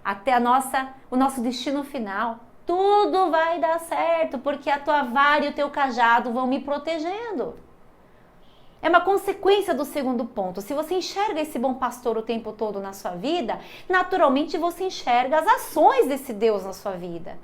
até o nosso destino final. Tudo vai dar certo, porque a tua vara e o teu cajado vão me protegendo. É uma consequência do segundo ponto. Se você enxerga esse bom pastor o tempo todo na sua vida, naturalmente você enxerga as ações desse Deus na sua vida.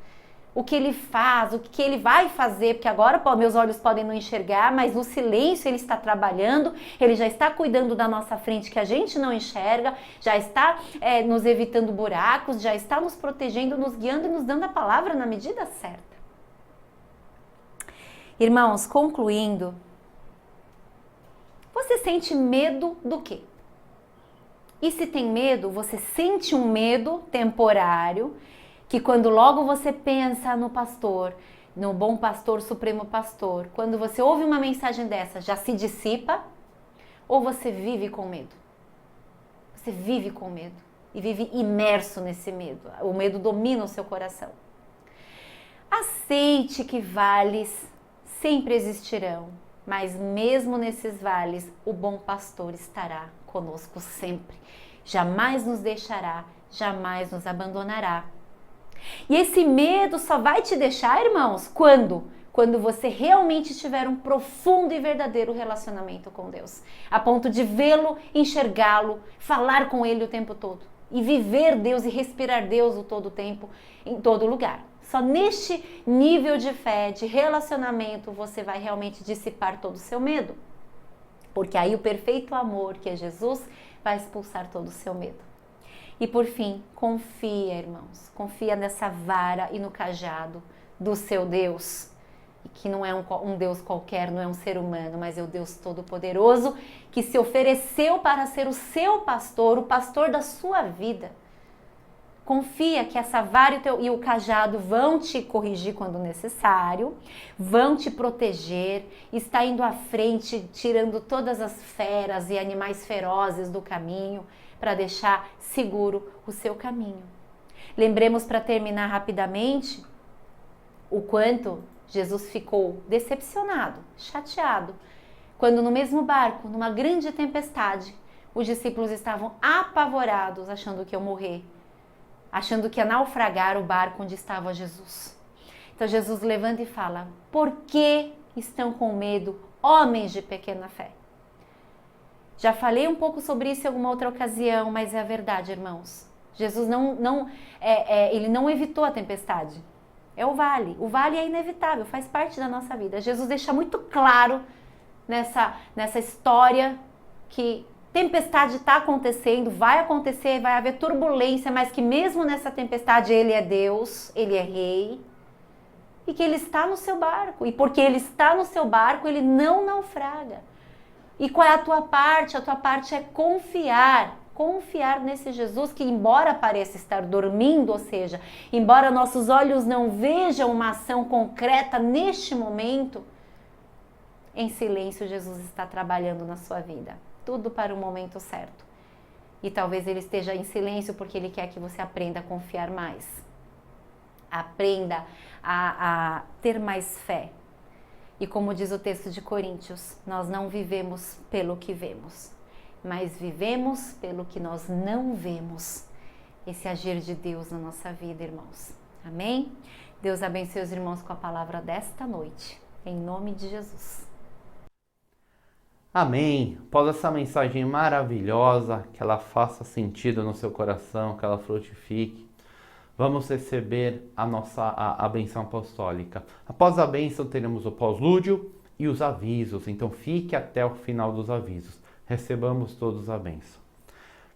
O que ele faz, o que ele vai fazer, porque agora meus olhos podem não enxergar, mas no silêncio ele está trabalhando, ele já está cuidando da nossa frente que a gente não enxerga, já está nos evitando buracos, já está nos protegendo, nos guiando e nos dando a palavra na medida certa. Irmãos, concluindo, você sente medo do quê? E se tem medo, você sente um medo temporário, que quando logo você pensa no pastor, no bom pastor, supremo pastor, quando você ouve uma mensagem dessa, já se dissipa? Ou você vive com medo? Você vive com medo e vive imerso nesse medo. O medo domina o seu coração. Aceite que vales sempre existirão, mas mesmo nesses vales, o bom pastor estará conosco sempre. Jamais nos deixará, jamais nos abandonará. E esse medo só vai te deixar, irmãos, quando? Quando você realmente tiver um profundo e verdadeiro relacionamento com Deus, a ponto de vê-lo, enxergá-lo, falar com Ele o tempo todo e viver Deus e respirar Deus o todo tempo, em todo lugar. Só neste nível de fé, de relacionamento, você vai realmente dissipar todo o seu medo. Porque aí o perfeito amor, que é Jesus, vai expulsar todo o seu medo. E por fim, confia, irmãos, confia nessa vara e no cajado do seu Deus, que não é um Deus qualquer, não é um ser humano, mas é o Deus Todo-Poderoso, que se ofereceu para ser o seu pastor, o pastor da sua vida. Confia que essa vara e o cajado vão te corrigir quando necessário, vão te proteger, está indo à frente, tirando todas as feras e animais ferozes do caminho, para deixar seguro o seu caminho. Lembremos, para terminar rapidamente, o quanto Jesus ficou decepcionado, chateado, quando no mesmo barco, numa grande tempestade, os discípulos estavam apavorados, achando que iam morrer, achando que ia naufragar o barco onde estava Jesus. Então Jesus levanta e fala: por que estão com medo, homens de pequena fé? Já falei um pouco sobre isso em alguma outra ocasião, mas é a verdade, irmãos. Jesus ele não evitou a tempestade. É o vale. O vale é inevitável, faz parte da nossa vida. Jesus deixa muito claro nessa história que tempestade está acontecendo, vai acontecer, vai haver turbulência, mas que mesmo nessa tempestade Ele é Deus, Ele é Rei, e que Ele está no seu barco. E porque Ele está no seu barco, Ele não naufraga. E qual é a tua parte? A tua parte é confiar nesse Jesus que, embora pareça estar dormindo, ou seja, embora nossos olhos não vejam uma ação concreta neste momento, em silêncio Jesus está trabalhando na sua vida. Tudo para o momento certo. E talvez Ele esteja em silêncio porque Ele quer que você aprenda a confiar mais. Aprenda a ter mais fé. E como diz o texto de Coríntios, nós não vivemos pelo que vemos, mas vivemos pelo que nós não vemos. Esse agir de Deus na nossa vida, irmãos. Amém? Deus abençoe os irmãos com a palavra desta noite. Em nome de Jesus. Amém. Após essa mensagem maravilhosa, que ela faça sentido no seu coração, que ela frutifique, vamos receber a bênção apostólica. Após a bênção, teremos o pós-lúdio e os avisos. Então, fique até o final dos avisos. Recebamos todos a bênção.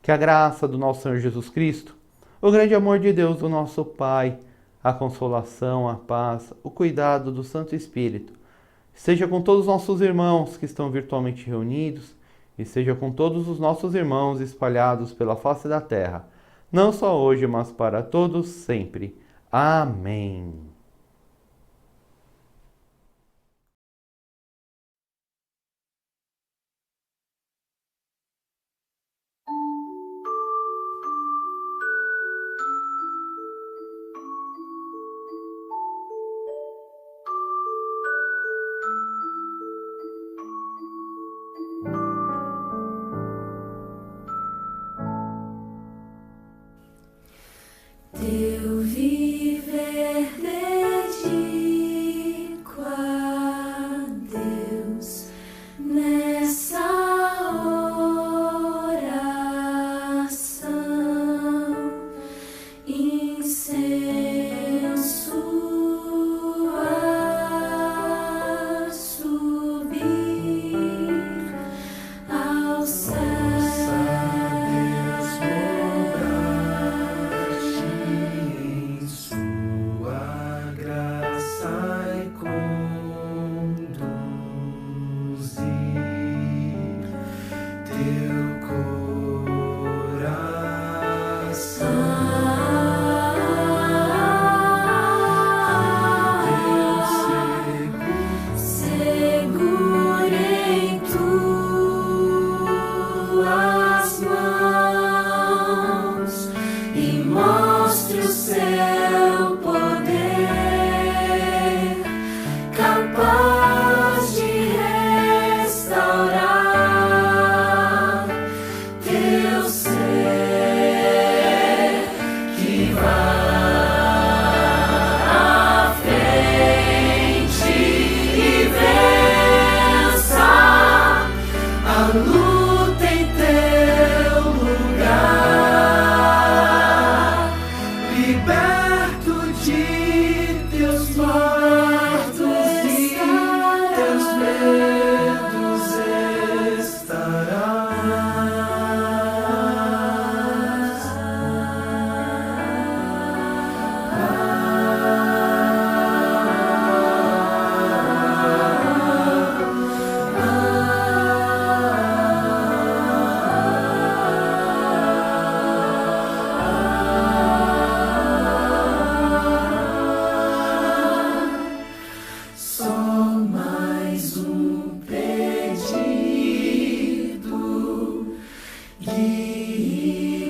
Que a graça do nosso Senhor Jesus Cristo, o grande amor de Deus, do nosso Pai, a consolação, a paz, o cuidado do Santo Espírito, seja com todos os nossos irmãos que estão virtualmente reunidos e seja com todos os nossos irmãos espalhados pela face da terra, não só hoje, mas para todos sempre. Amém. Teu viver, Deus.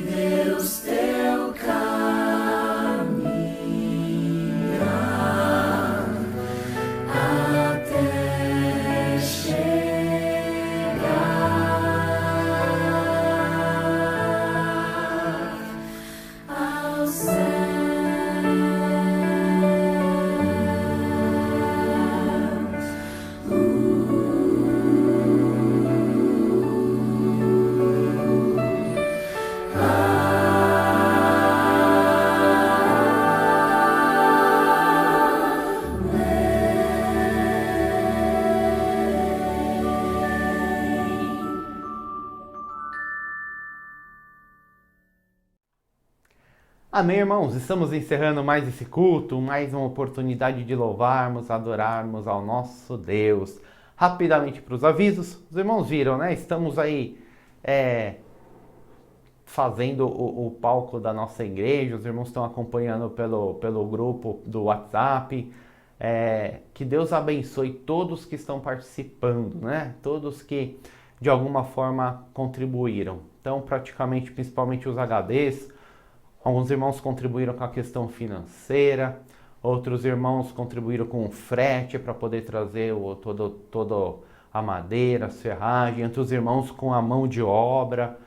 Deus teu caminho até chegar ao céu. Amém, irmãos? Estamos encerrando mais esse culto, mais uma oportunidade de louvarmos, adorarmos ao nosso Deus. Rapidamente para os avisos, os irmãos viram, né? Estamos aí fazendo o palco da nossa igreja, os irmãos estão acompanhando pelo grupo do WhatsApp. Que Deus abençoe todos que estão participando, né? Todos que de alguma forma contribuíram. Então, praticamente, principalmente os HDs, alguns irmãos contribuíram com a questão financeira, outros irmãos contribuíram com o frete para poder trazer toda a madeira, a serragem, outros irmãos com a mão de obra,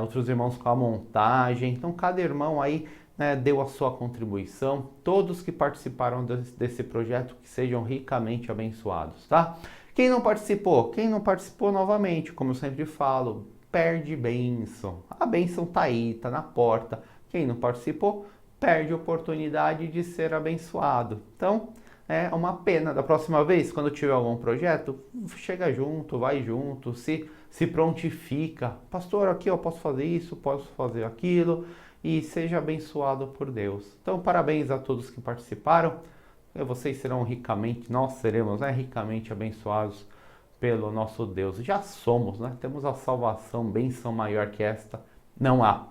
outros irmãos com a montagem. Então cada irmão aí, né, deu a sua contribuição. Todos que participaram desse projeto, que sejam ricamente abençoados, tá? Quem não participou? Quem não participou, novamente, como eu sempre falo, perde bênção. A bênção tá aí, tá na porta. Quem não participou, perde a oportunidade de ser abençoado. Então, é uma pena. Da próxima vez, quando tiver algum projeto, chega junto, vai junto, se prontifica. Pastor, aqui eu posso fazer isso, posso fazer aquilo, e seja abençoado por Deus. Então, parabéns a todos que participaram. Vocês serão ricamente, nós seremos, né, ricamente abençoados pelo nosso Deus. Já somos, né? Temos a salvação, bênção maior que esta, não há.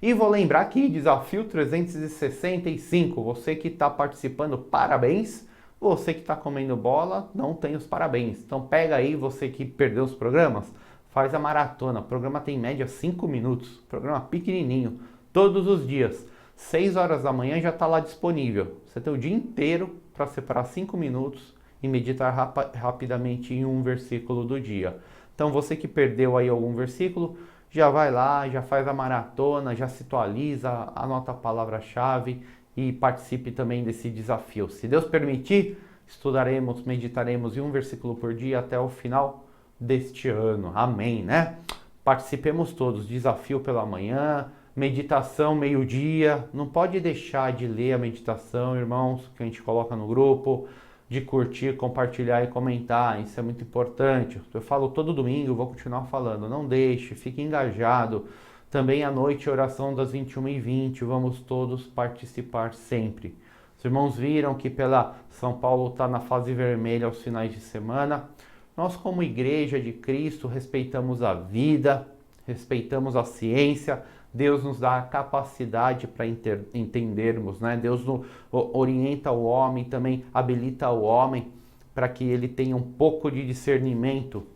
E vou lembrar aqui, desafio 365, você que está participando, parabéns. Você que está comendo bola, não tem os parabéns. Então pega aí, você que perdeu os programas, faz a maratona. O programa tem em média 5 minutos, programa pequenininho, todos os dias. 6 horas da manhã já está lá disponível. Você tem o dia inteiro para separar 5 minutos e meditar rapidamente em um versículo do dia. Então você que perdeu aí algum versículo, já vai lá, já faz a maratona, já se atualiza, anota a palavra-chave e participe também desse desafio. Se Deus permitir, estudaremos, meditaremos em um versículo por dia até o final deste ano. Amém, né? Participemos todos, desafio pela manhã, meditação meio-dia. Não pode deixar de ler a meditação, irmãos, que a gente coloca no grupo, de curtir, compartilhar e comentar, isso é muito importante. Eu falo todo domingo, vou continuar falando, não deixe, fique engajado. Também à noite, oração das 21h20, vamos todos participar sempre. Os irmãos viram que pela São Paulo está na fase vermelha aos finais de semana. Nós, como Igreja de Cristo, respeitamos a vida, respeitamos a ciência. Deus nos dá a capacidade para entendermos, né? Deus orienta o homem, também habilita o homem para que ele tenha um pouco de discernimento.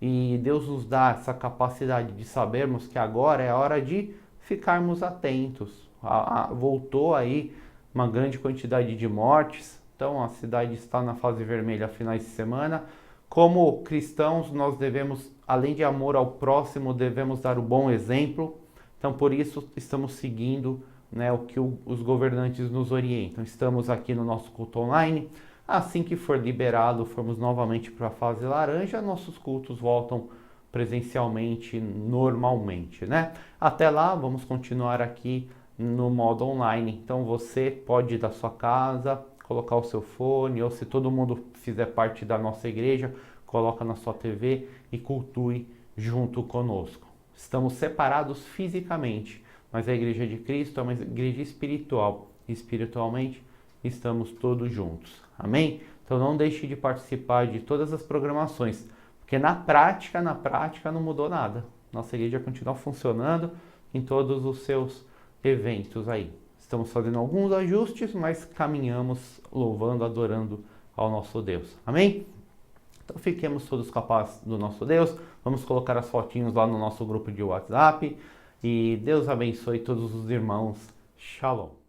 E Deus nos dá essa capacidade de sabermos que agora é a hora de ficarmos atentos. Voltou aí uma grande quantidade de mortes, então a cidade está na fase vermelha a finais de semana. Como cristãos, nós devemos, além de amor ao próximo, devemos dar o bom exemplo. Então, por isso, estamos seguindo, né, o que os governantes nos orientam. Estamos aqui no nosso culto online. Assim que for liberado, formos novamente para a fase laranja, nossos cultos voltam presencialmente, normalmente, né? Até lá, vamos continuar aqui no modo online. Então, você pode ir da sua casa, colocar o seu fone, ou se todo mundo fizer parte da nossa igreja, coloca na sua TV e cultue junto conosco. Estamos separados fisicamente, mas a Igreja de Cristo é uma igreja espiritual. E espiritualmente estamos todos juntos. Amém? Então não deixe de participar de todas as programações, porque na prática não mudou nada. Nossa igreja continua funcionando em todos os seus eventos aí. Estamos fazendo alguns ajustes, mas caminhamos louvando, adorando ao nosso Deus. Amém? Então fiquemos todos com a paz do nosso Deus. Vamos colocar as fotinhos lá no nosso grupo de WhatsApp. E Deus abençoe todos os irmãos. Shalom.